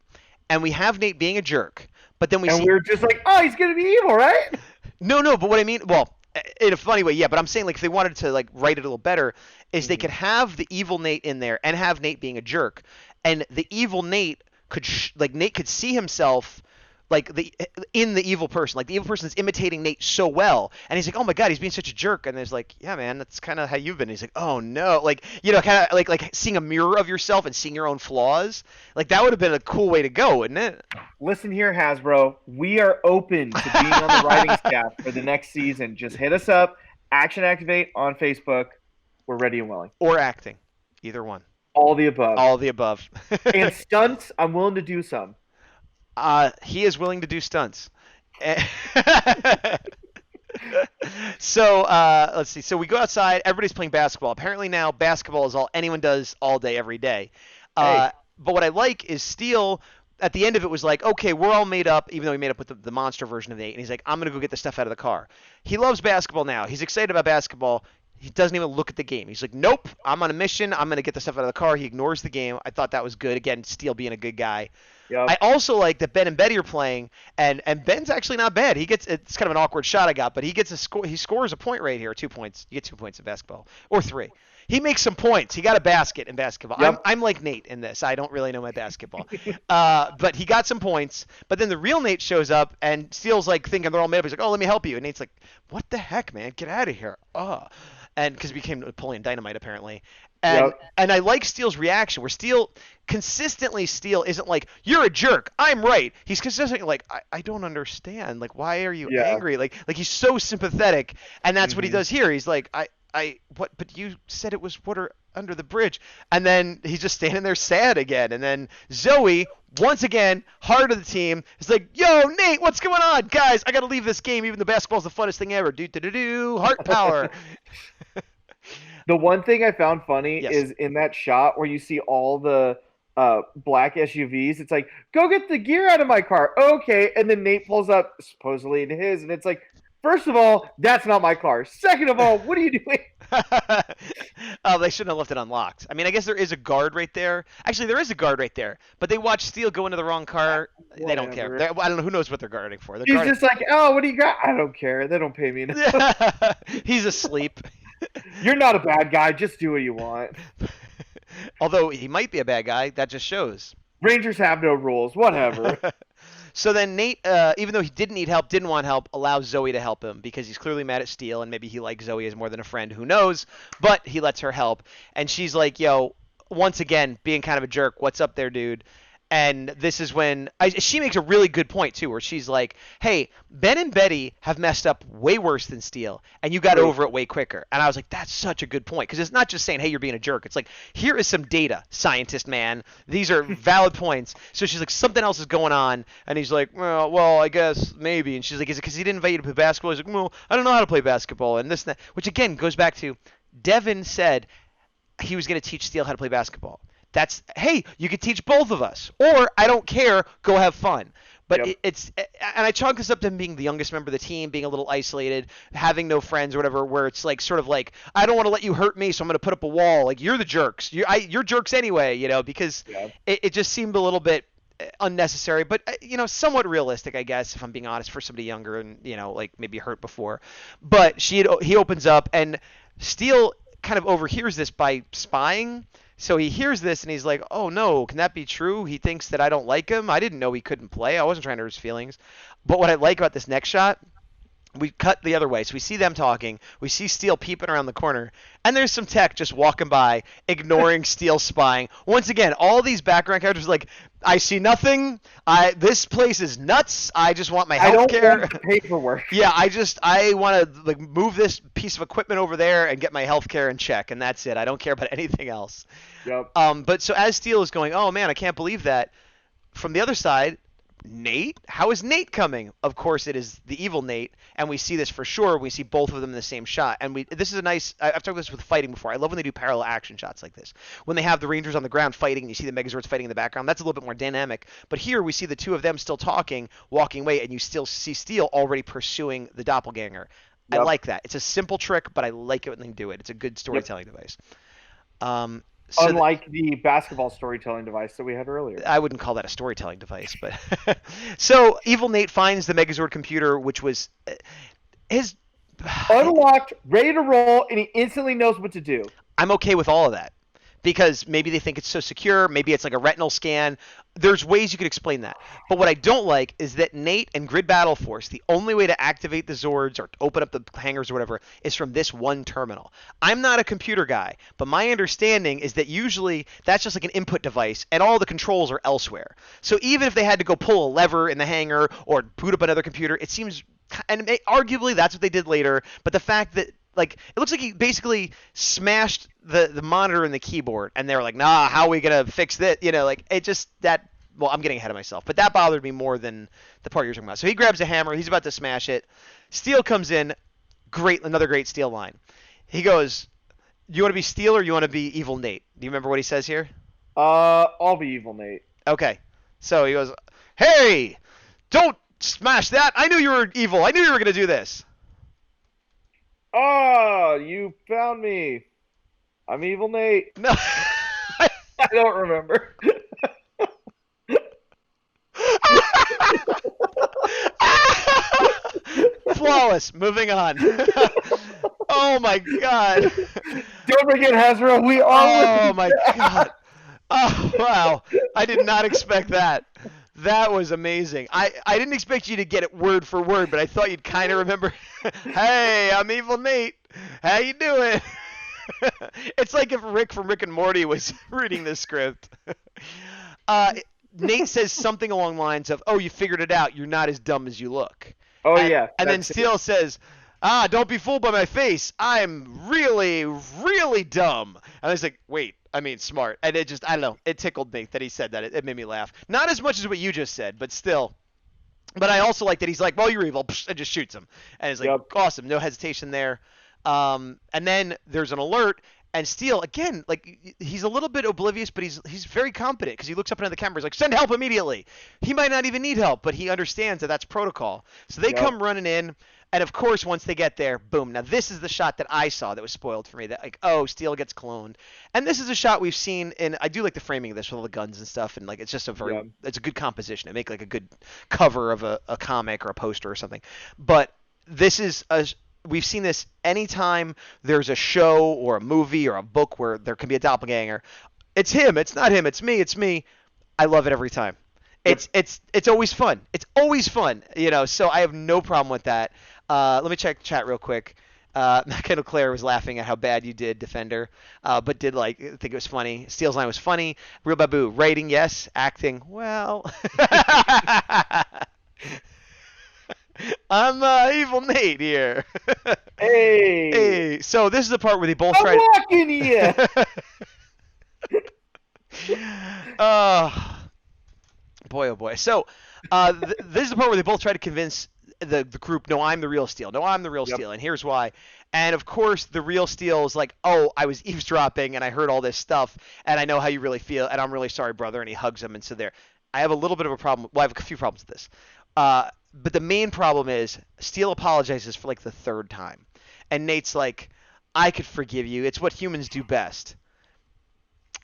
and we have Nate being a jerk. But then we're just like, oh, he's gonna be evil, right? No. But what I mean, well, in a funny way, yeah, but I'm saying like if they wanted to like write it a little better, is they could have the evil Nate in there and have Nate being a jerk, and the evil Nate could Nate could see himself like in the evil person, like the evil person is imitating Nate so well, and he's like, oh my god, he's being such a jerk, and there's like, yeah man, that's kind of how you've been. And he's like, oh no, like kind of like seeing a mirror of yourself and seeing your own flaws, like that would have been a cool way to go, wouldn't it? Listen here, Hasbro, we are open to being on the writing staff for the next season. Just hit us up, Action Activate on Facebook. We're ready and willing. Or acting, either one. All the above. All the above. And stunts, I'm willing to do some. He is willing to do stunts. So let's see. So we go outside. Everybody's playing basketball. Apparently now basketball is all anyone does all day, every day. But what I like is Steel. At the end of it was like, okay, we're all made up, even though we made up with the monster version of Nate. And he's like, I'm going to go get the stuff out of the car. He loves basketball now. He's excited about basketball. He doesn't even look at the game. He's like, nope, I'm on a mission. I'm going to get the stuff out of the car. He ignores the game. I thought that was good. Again, Steel being a good guy. Yep. I also like that Ben and Betty are playing, and Ben's actually not bad. It's kind of an awkward shot I got, but he gets a score. He scores a point right here, 2 points. You get 2 points in basketball, or 3. He makes some points. He got a basket in basketball. Yep. I'm like Nate in this. I don't really know my basketball, but he got some points. But then the real Nate shows up, and Steel's like thinking they're all made up. He's like, oh, let me help you. And Nate's like, what the heck, man? Get out of here. And because he became Napoleon Dynamite apparently. And I like Steel's reaction, where Steel isn't like, you're a jerk, I'm right. He's consistently like, I don't understand. Like, why are you angry? Like he's so sympathetic, and that's what he does here. He's like, what? But you said it was water under the bridge, and then he's just standing there sad again. And then Zoe, once again, heart of the team, is like, yo, Nate, what's going on, guys? I gotta leave this game, even though basketball's the funnest thing ever. Heart power. The one thing I found funny is in that shot where you see all the black SUVs. It's like, go get the gear out of my car. Okay. And then Nate pulls up supposedly into his, and it's like, first of all, that's not my car. Second of all, what are you doing? Oh, they shouldn't have left it unlocked. I mean, I guess there is a guard right there. Actually, there is a guard right there. But they watch Steel go into the wrong car. They don't care. I don't know who knows what they're guarding for. They're He's guarding... just like, oh, what do you got? I don't care. They don't pay me enough. He's asleep. You're not a bad guy. Just do what you want. Although he might be a bad guy, that just shows. Rangers have no rules. Whatever. So then Nate, even though he didn't need help, didn't want help, allows Zoe to help him because he's clearly mad at Steel, and maybe he likes Zoe as more than a friend. Who knows? But he lets her help, and she's like, "Yo, once again, being kind of a jerk. What's up there, dude?" And this is when she makes a really good point too, where she's like, "Hey, Ben and Betty have messed up way worse than Steel, and you got over it way quicker." And I was like, "That's such a good point," because it's not just saying, "Hey, you're being a jerk." It's like, here is some data, scientist man. These are valid points. So she's like, something else is going on, and he's like, "Well, I guess maybe." And she's like, "Is it because he didn't invite you to play basketball?" He's like, "Well, I don't know how to play basketball," and this and that, which again goes back to Devin said he was going to teach Steel how to play basketball. That's, hey, you could teach both of us, or I don't care, go have fun. But Yep. it's, and I chalk this up to him being the youngest member of the team, being a little isolated, having no friends or whatever, where it's like sort of like, I don't want to let you hurt me, so I'm going to put up a wall. Like, you're the jerks. You're jerks anyway, because it just seemed a little bit unnecessary, but somewhat realistic, I guess, if I'm being honest, for somebody younger and like maybe hurt before. But he opens up, and Steele kind of overhears this by spying. So he hears this and he's like, "Oh no, can that be true? He thinks that I don't like him. I didn't know he couldn't play. I wasn't trying to hurt his feelings." But what I like about this next shot, we cut the other way. So we see them talking. We see Steel peeping around the corner. And there's some tech just walking by, ignoring Steel spying. Once again, all these background characters are like, I see nothing. This place is nuts. I just want my health care. I don't want the paperwork. Yeah, I want to move this piece of equipment over there and get my health care in check, and that's it. I don't care about anything else. Yep. But so as Steel is going, oh man, I can't believe that. From the other side, Nate? How is Nate coming? Of course, it is the evil Nate, and we see this for sure. We see both of them in the same shot, and this is a nice. I've talked about this with fighting before. I love when they do parallel action shots like this. When they have the Rangers on the ground fighting, and you see the Megazords fighting in the background. That's a little bit more dynamic. But here we see the two of them still talking, walking away, and you still see Steel already pursuing the doppelganger. Yep. I like that. It's a simple trick, but I like it when they do it. It's a good storytelling device. So unlike the basketball storytelling device that we had earlier. I wouldn't call that a storytelling device, but so evil Nate finds the Megazord computer, which was his unlocked, ready to roll, and he instantly knows what to do. I'm okay with all of that because maybe they think it's so secure. Maybe it's like a retinal scan. There's ways you could explain that. But what I don't like is that Nate and Grid Battle Force, the only way to activate the Zords or open up the hangars or whatever is from this one terminal. I'm not a computer guy, but my understanding is that usually that's just like an input device and all the controls are elsewhere. So even if they had to go pull a lever in the hangar or boot up another computer, it seems, and arguably that's what they did later, but the fact that it looks like he basically smashed the monitor and the keyboard, and they were like, "Nah, how are we gonna fix this?" It just that. Well, I'm getting ahead of myself, but that bothered me more than the part you're talking about. So he grabs a hammer, he's about to smash it. Steel comes in, another great Steel line. He goes, "You want to be Steel or you want to be Evil Nate?" Do you remember what he says here? I'll be Evil Nate. Okay, so he goes, "Hey, don't smash that! I knew you were evil. I knew you were gonna do this." Oh, you found me. I'm Evil Nate. No. I don't remember. Flawless. Moving on. Oh my god. Don't forget Hazra. We are. Oh my god. Oh wow. I did not expect that. That was amazing. I didn't expect you to get it word for word, but I thought you'd kind of remember. Hey, I'm Evil Nate. How you doing? It's like if Rick from Rick and Morty was reading this script. Nate says something along the lines of, "Oh, you figured it out. You're not as dumb as you look." Oh, yeah. And then Steel says, "Don't be fooled by my face. I'm really, really dumb." And I was like, wait, I mean smart. And it just, I don't know, it tickled me that he said that. It made me laugh. Not as much as what you just said, but still. But I also like that he's like, "Well, you're evil," and just shoots him. And it's like, Awesome. No hesitation there. And then there's an alert, And Steele, again, like he's a little bit oblivious, but he's very competent because he looks up into the camera. He's like, "Send help immediately." He might not even need help, but he understands that that's protocol. So they come running in, and of course, once they get there, boom. Now this is the shot that I saw that was spoiled for me. That like, oh, Steele gets cloned, and this is a shot we've seen. And I do like the framing of this with all the guns and stuff, and like it's just it's a good composition. It make like a good cover of a comic or a poster or something. But this is we've seen this anytime there's a show or a movie or a book where there can be a doppelganger. It's him. It's not him. It's me. It's me. I love it every time. It's always fun. It's always fun. So I have no problem with that. Let me check chat real quick. Kendall Clare was laughing at how bad you did, Defender, but did think it was funny. Steele's line was funny. Real Babu, writing, yes. Acting, well. I'm evil Nate here. Hey. So this is the part where they both try. I'm walking here. Boy, oh boy. So this is the part where they both try to convince the group, no, I'm the real Steele. No, I'm the real Steele, and here's why. And of course, the real Steele is like, oh, I was eavesdropping, and I heard all this stuff, and I know how you really feel, and I'm really sorry, brother. And he hugs him, and so there. I have a little bit of a problem. Well, I have a few problems with this. But the main problem is Steele apologizes for like the third time. And Nate's like, I could forgive you. It's what humans do best.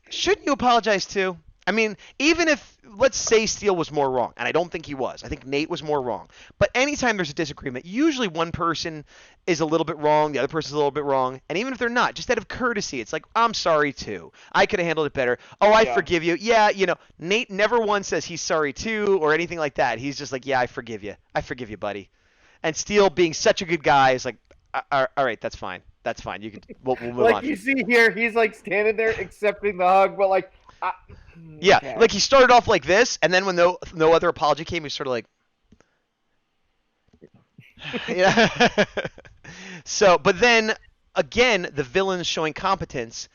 Shouldn't you apologize too? I mean, even if, let's say Steele was more wrong, and I don't think he was. I think Nate was more wrong. But anytime there's a disagreement, usually one person is a little bit wrong, the other person's a little bit wrong. And even if they're not, just out of courtesy, it's like, I'm sorry too. I could have handled it better. Oh, I forgive you. Yeah, Nate never once says he's sorry too or anything like that. He's just like, yeah, I forgive you. I forgive you, buddy. And Steele, being such a good guy, is like, all right, that's fine. That's fine. We'll move on. Like you see here, he's like standing there accepting the hug, but like, yeah, okay. Like he started off like this, and then when no other apology came, he was sort of like, yeah. So, but then again, the villains showing competence.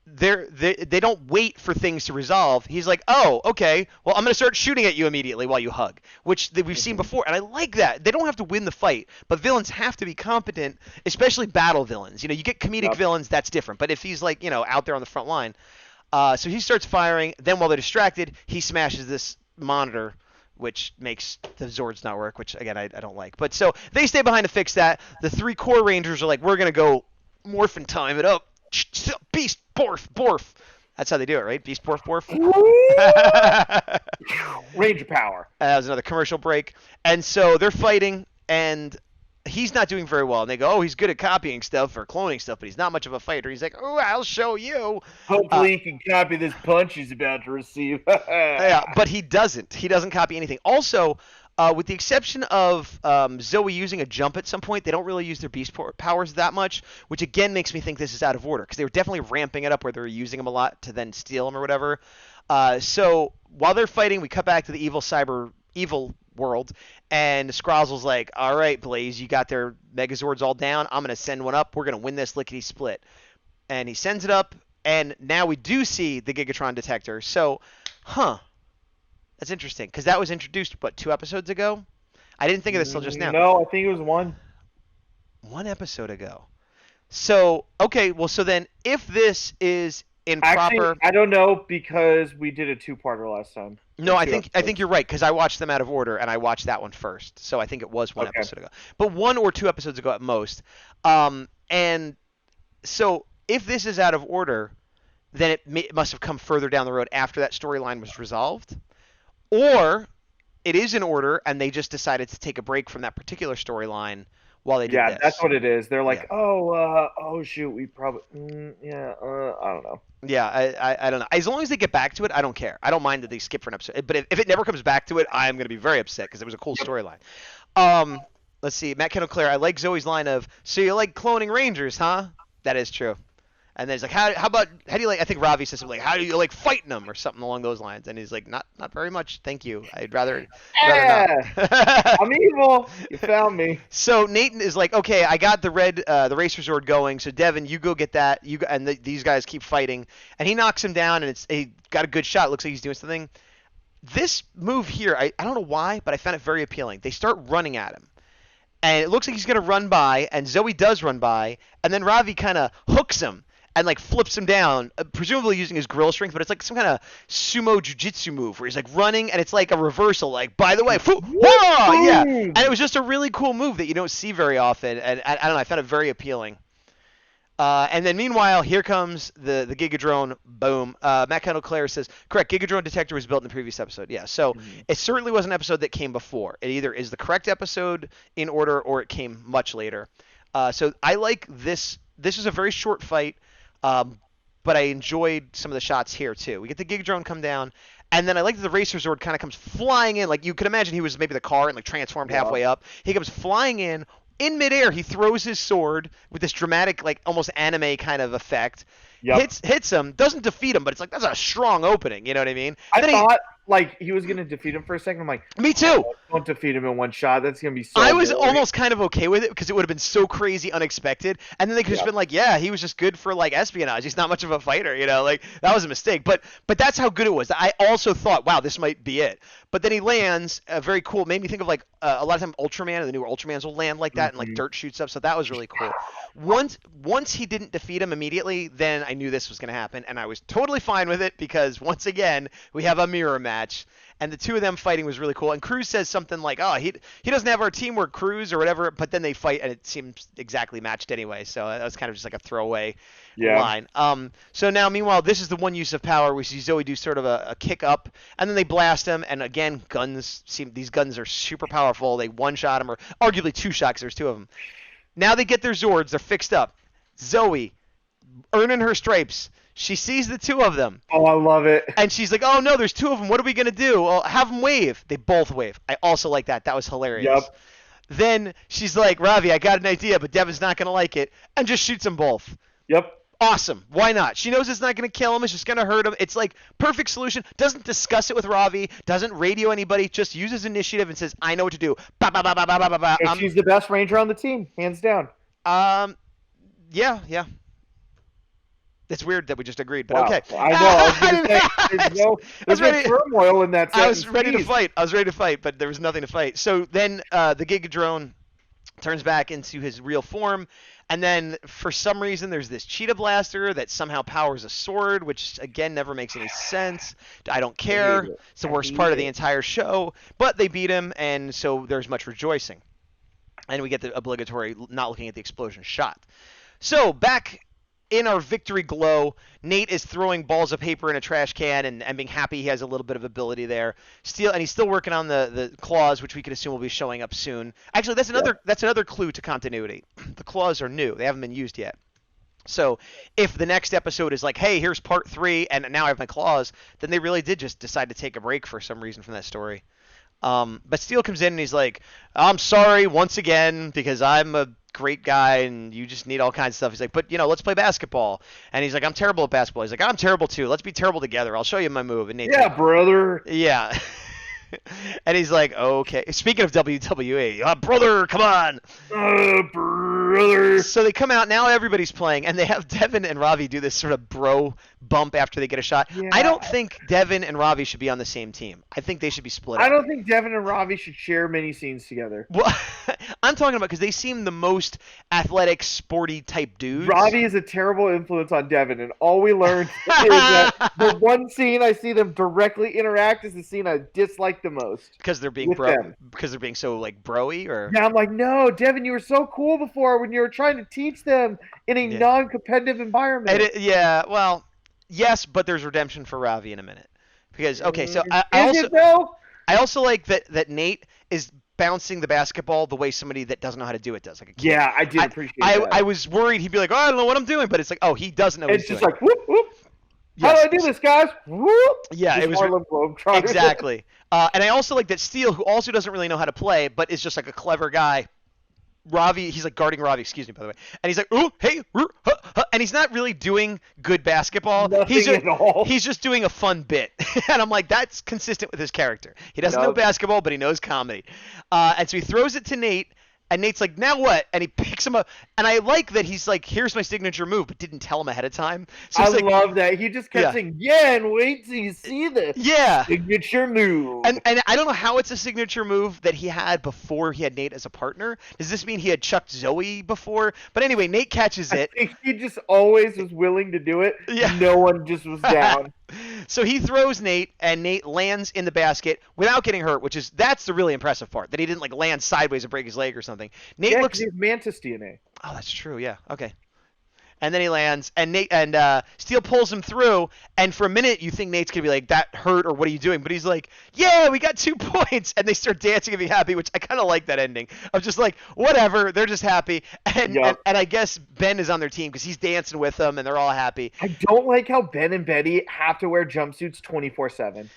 They don't wait for things to resolve. He's like, oh, okay, well, I'm going to start shooting at you immediately while you hug, which we've seen before, and I like that. They don't have to win the fight, but villains have to be competent, especially battle villains. You get comedic villains, that's different, but if he's like, out there on the front line. So he starts firing, then while they're distracted, he smashes this monitor, which makes the Zords not work, which, again, I don't like. But so they stay behind to fix that. The 3 core Rangers are like, we're going to go morph and time it up. Beast, borf. That's how they do it, right? Beast, borf. Ranger power. That was another commercial break. And so they're fighting, and he's not doing very well. And they go, oh, he's good at copying stuff or cloning stuff, but he's not much of a fighter. He's like, oh, I'll show you. Hopefully he can copy this punch he's about to receive. Yeah, but he doesn't. He doesn't copy anything. Also, with the exception of Zoe using a jump at some point, they don't really use their beast powers that much, which again makes me think this is out of order because they were definitely ramping it up where they were using them a lot to then steal them or whatever. So while they're fighting, we cut back to the evil world, and Scrozzle's like, all right, Blaze, you got their Megazords all down. I'm going to send one up. We're going to win this lickety-split. And he sends it up, and now we do see the Gigatron detector. So, that's interesting, because that was introduced, 2 episodes ago? I didn't think of this till just now. No, I think it was 1. 1 episode ago. So, okay, well, so then if this is in proper... I don't know, because we did a 2-parter last time. No, I think you're right, because I watched them out of order, and I watched that one first. So I think it was 1 episode ago. But 1 or 2 episodes ago at most. And so if this is out of order, then it must have come further down the road after that storyline was resolved. Or it is in order, and they just decided to take a break from that particular storyline while they did this. Yeah, that's what it is. They're like, oh shoot, we probably, I don't know. Yeah, I don't know. As long as they get back to it, I don't care. I don't mind that they skip for an episode. But if it never comes back to it, I'm going to be very upset because it was a cool storyline. Let's see. Matt Kendall Clare, I like Zoe's line of, so you like cloning Rangers, huh? That is true. And then he's like, how do you like, I think Ravi says something like, how do you like fighting them or something along those lines? And he's like, not very much, thank you. I'd rather not. I'm evil. You found me. So Nathan is like, okay, I got the Racer Zord going. So Devin, you go get that. These guys keep fighting. And he knocks him down, and he got a good shot. It looks like he's doing something. This move here, I don't know why, but I found it very appealing. They start running at him. And it looks like he's going to run by, and Zoe does run by, and then Ravi kind of hooks him. and like flips him down, presumably using his grill strength, but it's like some kind of sumo jujitsu move where he's like running and it's like a reversal, like, by the way, yeah. And it was just a really cool move that you don't see very often, and I don't know, I found it very appealing. And then meanwhile, here comes the Gigadrone. Boom. Matt Kendall-Clare says, correct, Gigadrone detector was built in the previous episode. Yeah, so it certainly was an episode that came before. It either is the correct episode in order or it came much later. So I like this. This is a very short fight, but I enjoyed some of the shots here too. We get the Gigadrone come down, and then I like that the Racer Zord kind of comes flying in. Like you could imagine he was maybe the car and like transformed halfway up. He comes flying in midair. He throws his sword with this dramatic, like almost anime kind of effect. Yep. Hits him, doesn't defeat him, but it's like that's a strong opening. You know what I mean? I thought like he was gonna defeat him for a second. I'm like, me too. Don't defeat him in one shot. That's gonna be so. I was boring. almost kind of okay with it because it would have been so crazy unexpected, and then they could have just been like, yeah, he was just good for like espionage. He's not much of a fighter, you know. Like that was a mistake, but that's how good it was. I also thought, wow, this might be it. But then he lands, very cool. Made me think of like a lot of time Ultraman, the newer Ultramans will land like that and like dirt shoots up. So that was really cool. Once he didn't defeat him immediately, then I knew this was gonna happen, and I was totally fine with it because once again we have a mirror match. And the two of them fighting was really cool. And Cruz says something like, oh, he doesn't have our teamwork, Cruz, or whatever. But then they fight, and it seems exactly matched anyway. So that was kind of just like a throwaway line. So now, meanwhile, this is the one use of power. We see Zoe do sort of a kick up, and then they blast him. And again, these guns are super powerful. They one-shot him, or arguably two-shot because there's two of them. Now they get their Zords. They're fixed up. Zoe, earning her stripes. She sees the two of them. Oh, I love it. And she's like, oh, no, there's two of them. What are we going to do? Well, have them wave. They both wave. I also like that. That was hilarious. Yep. Then she's like, Ravi, I got an idea, but Devin's not going to like it. And just shoots them both. Yep. Awesome. Why not? She knows it's not going to kill him. It's just going to hurt him. It's like perfect solution. Doesn't discuss it with Ravi. Doesn't radio anybody. Just uses initiative and says, I know what to do. Ba, ba, ba, ba, ba, ba, ba. She's the best ranger on the team, hands down. Yeah. It's weird that we just agreed, but wow. okay. I know. I was gonna say, there's no turmoil in that sentence. I was ready to fight, but there was nothing to fight. So then the Gigadrone turns back into his real form, and then for some reason there's this cheetah blaster that somehow powers a sword, which again never makes any sense. I don't care. It's the worst part of the entire show, but they beat him, and so there's much rejoicing. And we get the obligatory not looking at the explosion shot. So back in our victory glow, Nate is throwing balls of paper in a trash can and being happy he has a little bit of ability there. And he's still working on the claws, which we can assume will be showing up soon. Actually, that's another clue to continuity. The claws are new. They haven't been used yet. So if the next episode is like, hey, here's part 3, and now I have my claws, then they really did just decide to take a break for some reason from that story. But Steel comes in and he's like, I'm sorry once again because I'm a great guy and you just need all kinds of stuff. He's like, but let's play basketball. And he's like, I'm terrible at basketball. He's like, I'm terrible too. Let's be terrible together. I'll show you my move. And Nate's like, brother. Yeah. And he's like, okay. Speaking of WWE, brother, come on. Brother. So they come out. Now everybody's playing, and they have Devin and Ravi do this sort of bro bump after they get a shot. Yeah. I don't think Devin and Ravi should be on the same team. I think they should be split up. I don't think Devin and Ravi should share many scenes together. Well, I'm talking about because they seem the most athletic, sporty type dudes. Ravi is a terrible influence on Devin, and all we learned is that the one scene I see them directly interact is the scene I dislike the most. Because they're being because they're being so like broy, or yeah, I'm like, no, Devin, you were so cool before when you were trying to teach them in a non-competitive environment. Well, yes, but there's redemption for Ravi in a minute. Because okay, so I also like that Nate is bouncing the basketball the way somebody that doesn't know how to do it does. Like a kid. Yeah, I did appreciate that. I was worried he'd be like, oh, I don't know what I'm doing, but it's like, oh, he doesn't know what he's doing. It's just like, whoop, whoop. Yes. How do I do this, guys? Whoop. Yeah, just it was Harlem Globetrotters. Exactly. And I also like that Steele, who also doesn't really know how to play, but is just like a clever guy. Ravi, he's like guarding Ravi, excuse me, by the way. And he's like, ooh, hey, and he's not really doing good basketball. Nothing at all. He's just doing a fun bit. And I'm like, that's consistent with his character. He doesn't know basketball, but he knows comedy. And so he throws it to Nate, And Nate's like, now what? And he picks him up. And I like that he's like, here's my signature move, but didn't tell him ahead of time. So I he's like, love that. He just kept Yeah. saying, yeah, and wait till you see the yeah. signature move. And I don't know how it's a signature move that he had before he had Nate as a partner. Does this mean he had chucked Zoe before? But anyway, Nate catches I it. think he just always was willing to do it. Yeah. No one just was down. So he throws Nate, and Nate lands in the basket without getting hurt, that's the really impressive part, that he didn't like land sideways and break his leg or something. Nate Yeah, 'cause looks. he has Mantis DNA. Oh, that's true. Yeah. Okay. And then he lands, and Steele pulls him through. And for a minute, you think Nate's gonna be like, "That hurt," or "What are you doing?" But he's like, "Yeah, we got 2 points." And they start dancing and being happy, which I kind of like that ending. I'm just like, whatever, they're just happy. And Yup. and I guess Ben is on their team because he's dancing with them, and they're all happy. I don't like how Ben and Betty have to wear jumpsuits 24/7.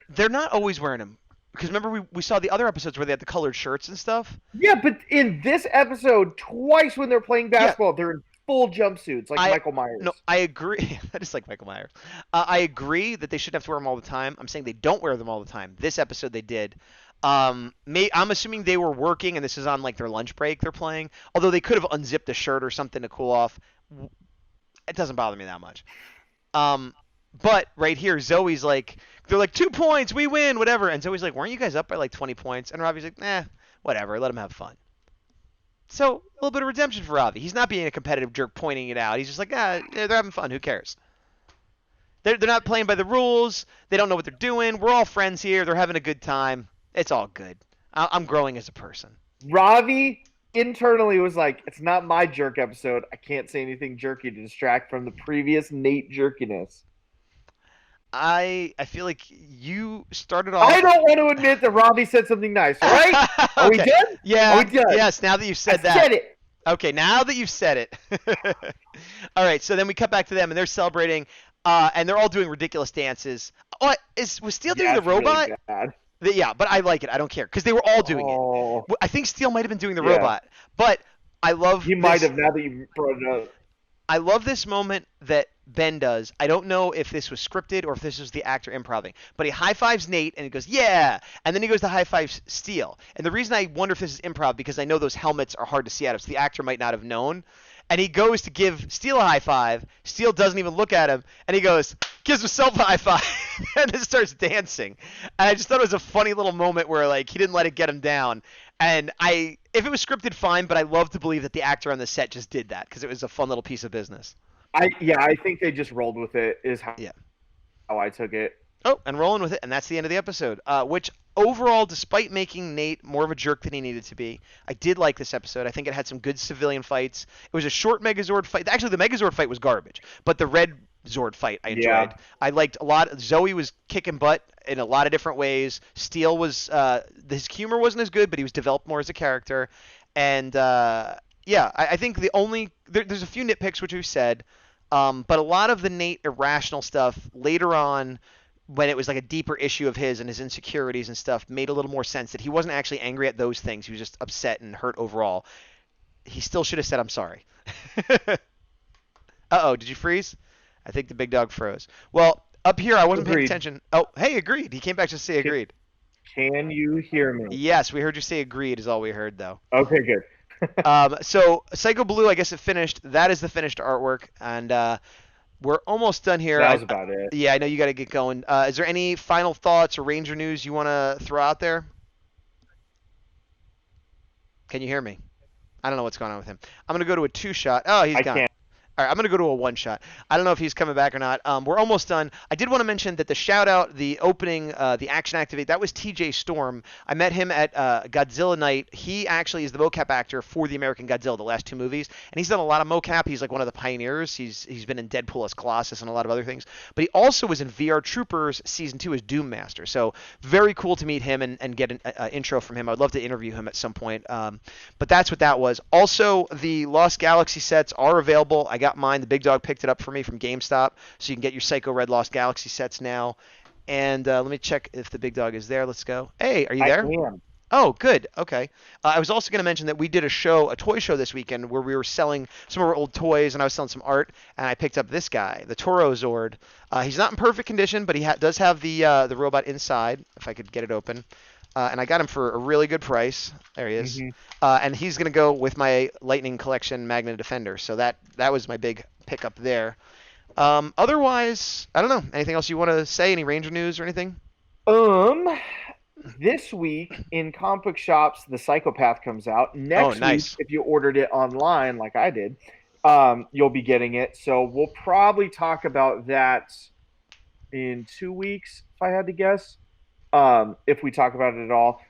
They're not always wearing them. Because remember, we saw the other episodes where they had the colored shirts and stuff. Yeah, but in this episode, twice when they're playing basketball, they're in full jumpsuits like Michael Myers. No, I agree. That is like Michael Myers. I agree that they shouldn't have to wear them all the time. I'm saying they don't wear them all the time. This episode they did. I'm assuming they were working, and this is on like their lunch break they're playing. Although they could have unzipped a shirt or something to cool off. It doesn't bother me that much. But right here, Zoe's like, they're like, 2 points, we win, whatever. And Zoe's like, weren't you guys up by like 20 points? And Robbie's like, whatever, let them have fun. So a little bit of redemption for Ravi. He's not being a competitive jerk pointing it out. He's just like, they're having fun. Who cares? They're not playing by the rules. They don't know what they're doing. We're all friends here. They're having a good time. It's all good. I'm growing as a person. Ravi internally was like, it's not my jerk episode. I can't say anything jerky to distract from the previous Nate jerkiness. I feel like you started off. I don't want to admit that Ravi said something nice, all right? Are we Okay. done? Yeah. Are we done? Yes, now that you've said that. Said it. Okay, now that you've said it. All right, so then we cut back to them, and they're celebrating, and they're all doing ridiculous dances. Oh, was Steele doing the it's really robot? bad. Yeah, but I like it. I don't care, because they were all doing Oh. it. I think Steele might have been doing the Yeah. robot, but I love He might have, now that you brought it up. I love this moment that Ben does. I don't know if this was scripted or if this was the actor improvising, but he high-fives Nate and he goes, yeah, and then he goes to high-five Steele. And the reason I wonder if this is improv, because I know those helmets are hard to see out of, so the actor might not have known. And he goes to give Steele a high five. Steele doesn't even look at him, and he gives himself a high five, and then starts dancing. And I just thought it was a funny little moment where like he didn't let it get him down. And if it was scripted, fine, but I love to believe that the actor on the set just did that because it was a fun little piece of business. I think they just rolled with it. Is how I took it. Oh, and rolling with it, and that's the end of the episode. Which overall, despite making Nate more of a jerk than he needed to be, I did like this episode. I think it had some good civilian fights. It was a short Megazord fight. Actually, the Megazord fight was garbage, but the Red Zord fight I enjoyed. Yeah. I liked a lot. Zoe was kicking butt in a lot of different ways. Steele was his humor wasn't as good, but he was developed more as a character. And I think there's a few nitpicks which we've said, but a lot of the Nate irrational stuff later on, when it was like a deeper issue of his and his insecurities and stuff, made a little more sense that he wasn't actually angry at those things. He was just upset and hurt overall. He still should have said, I'm sorry. Uh-oh, did you freeze? I think the big dog froze. Well, up here, I wasn't paying Agreed. attention. Oh, hey, agreed. He came back to say agreed. Can you hear me? Yes, we heard you say agreed is all we heard, though. Okay, good. So Psycho Blue, I guess it finished. That is the finished artwork, and we're almost done here. That was about it. Yeah, I know you got to get going. Is there any final thoughts or Ranger news you want to throw out there? Can you hear me? I don't know what's going on with him. I'm going to go to a 2-shot. Oh, he's I gone. can't. All right, I'm going to go to a 1-shot. I don't know if he's coming back or not. We're almost done. I did want to mention that the shout-out, the opening, the action activate, that was TJ Storm. I met him at Godzilla Night. He actually is the mocap actor for the American Godzilla, the last 2 movies, and he's done a lot of mocap. He's like one of the pioneers. He's been in Deadpool as Colossus and a lot of other things. But he also was in VR Troopers Season 2 as Doom Master. So very cool to meet him and get an intro from him. I'd love to interview him at some point. But that's what that was. Also, the Lost Galaxy sets are available. I got mine. The big dog picked it up for me from GameStop, so you can get your Psycho Red Lost Galaxy sets now. And let me check if the big dog is there. Let's go. Hey, are you there? I am. Oh, good. Okay. I was also going to mention that we did a toy show this weekend where we were selling some of our old toys, and I was selling some art, and I picked up this guy, the Toro Zord. He's not in perfect condition, but he does have the robot inside, if I could get it open. and I got him for a really good price. There he is. Mm-hmm. And he's going to go with my Lightning Collection Magna Defender. So that was my big pickup there. Otherwise, I don't know. Anything else you want to say? Any Ranger news or anything? This week in comic book shops, The Psychopath comes out. Next nice. week, if you ordered it online like I did, you'll be getting it. So we'll probably talk about that in 2 weeks, if I had to guess, if we talk about it at all.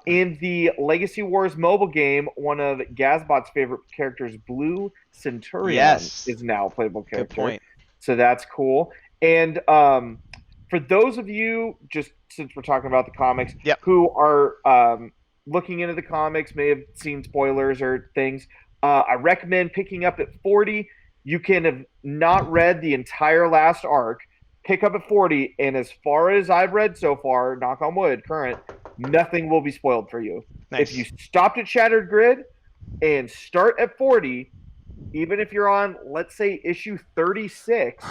In the Legacy Wars mobile game, one of Gazbot's favorite characters, Blue Centurion, is now a playable character. Good point. So that's cool. And for those of you, just since we're talking about the comics, who are looking into the comics, may have seen spoilers or things, I recommend picking up at 40. You can have not read the entire last arc, pick up at 40, and as far as I've read so far, knock on wood, current, nothing will be spoiled for you. Nice. If you stopped at Shattered Grid and start at 40, even if you're on, let's say, issue 36,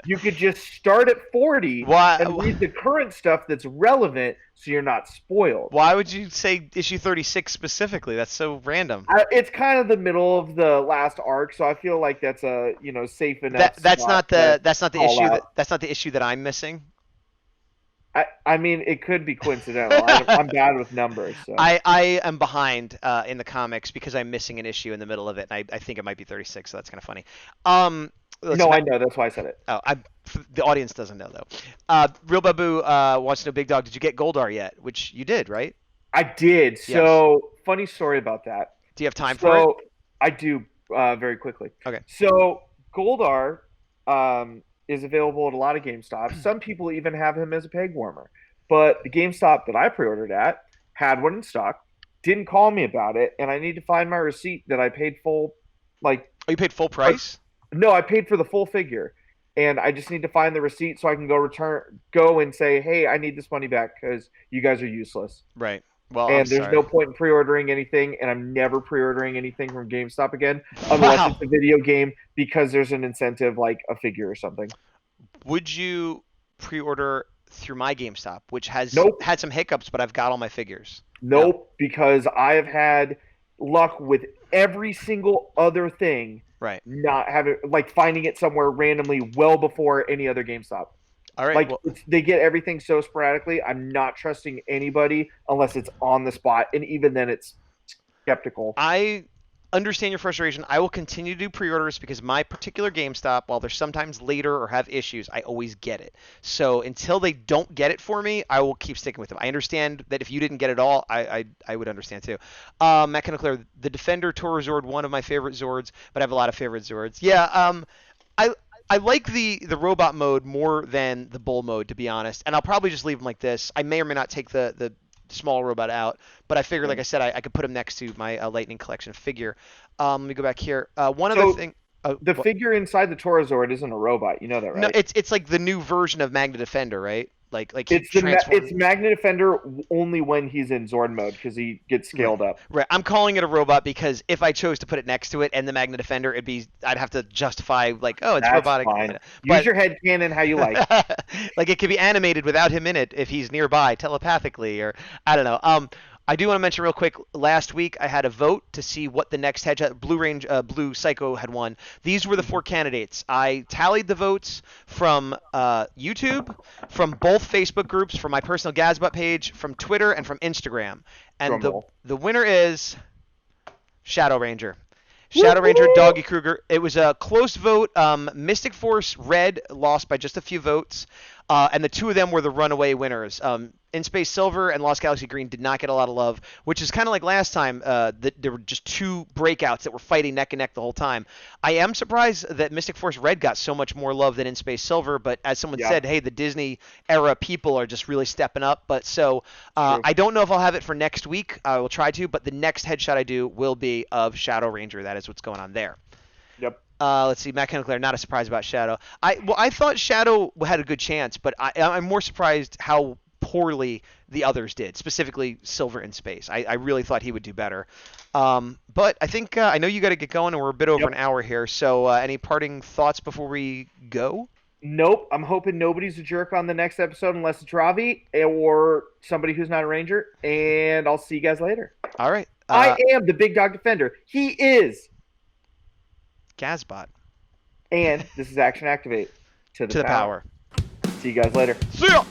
you could just start at 40 and read the current stuff that's relevant so you're not spoiled. Why would you say issue 36 specifically? That's so random. It's kind of the middle of the last arc, so I feel like that's a safe enough. That's not the issue. That's not the issue that I'm missing. I mean, it could be coincidental. I'm bad with numbers. So. I am behind in the comics because I'm missing an issue in the middle of it, and I think it might be 36, so that's kind of funny. No, I know. That's why I said it. Oh, the audience doesn't know, though. Real Babu wants to know, Big Dog, did you get Goldar yet? Which you did, right? I did. So, funny story about that. Do you have time for it? I do, very quickly. Okay. So, Goldar is available at a lot of GameStops. Some people even have him as a peg warmer. But the GameStop that I pre-ordered at had one in stock, didn't call me about it, and I need to find my receipt that I paid full, Oh, you paid full price? No, I paid for the full figure. And I just need to find the receipt so I can go and say, hey, I need this money back because you guys are useless. Right. Well, and there's no point in pre-ordering anything, and I'm never pre-ordering anything from GameStop again unless it's a video game because there's an incentive like a figure or something. Would you pre-order through my GameStop, which has had some hiccups, but I've got all my figures? Nope, because I have had luck with every single other thing. Right. Not having finding it somewhere randomly well before any other GameStop. All right. They get everything so sporadically. I'm not trusting anybody unless it's on the spot, and even then, it's skeptical. I understand your frustration. I will continue to do pre-orders because my particular GameStop, while they're sometimes later or have issues, I always get it. So until they don't get it for me, I will keep sticking with them. I understand that if you didn't get it all, I would understand too. Matt Kineclair, the Defender Toro Zord, one of my favorite Zords, but I have a lot of favorite Zords. Yeah. I like the robot mode more than the bull mode, to be honest, and I'll probably just leave them like this. I may or may not take the small robot out, but I figured, like I said, I could put him next to my Lightning Collection figure. Let me go back here. One other thing. The figure inside the Toro Zord isn't a robot. You know that, right? No, it's like the new version of Magna Defender, right? Like it's Magna Defender only when he's in Zord mode because he gets scaled up. Right. I'm calling it a robot because if I chose to put it next to it and the Magna Defender, I'd have to justify it's That's robotic. Fine. Use your head canon how you like. Like it could be animated without him in it if he's nearby telepathically, or I don't know. I do want to mention real quick, last week I had a vote to see what the next headshot, Blue Psycho had won. These were the 4 candidates. I tallied the votes from YouTube, from both Facebook groups, from my personal Gazbot page, from Twitter, and from Instagram. And the winner is Shadow Ranger. Shadow Ranger, Doggy Kruger. It was a close vote. Mystic Force Red lost by just a few votes. And the two of them were the runaway winners. In Space Silver and Lost Galaxy Green did not get a lot of love, which is kind of like last time. There were just 2 breakouts that were fighting neck and neck the whole time. I am surprised that Mystic Force Red got so much more love than In Space Silver, but as someone said, hey, the Disney era people are just really stepping up. But so I don't know if I'll have it for next week. I will try to, but the next headshot I do will be of Shadow Ranger. That is what's going on there. Yep. Let's see, Matt Kineclair, not a surprise about Shadow. I thought Shadow had a good chance, but I'm more surprised how poorly the others did, specifically Silver in Space. I really thought he would do better. But I think I know you got to get going, and we're a bit over an hour here. So any parting thoughts before we go? Nope. I'm hoping nobody's a jerk on the next episode unless it's Ravi or somebody who's not a ranger. And I'll see you guys later. All right. I am the big dog defender. He is. Gazbot. And this is Action Activate. To the To the power. See you guys later. See ya!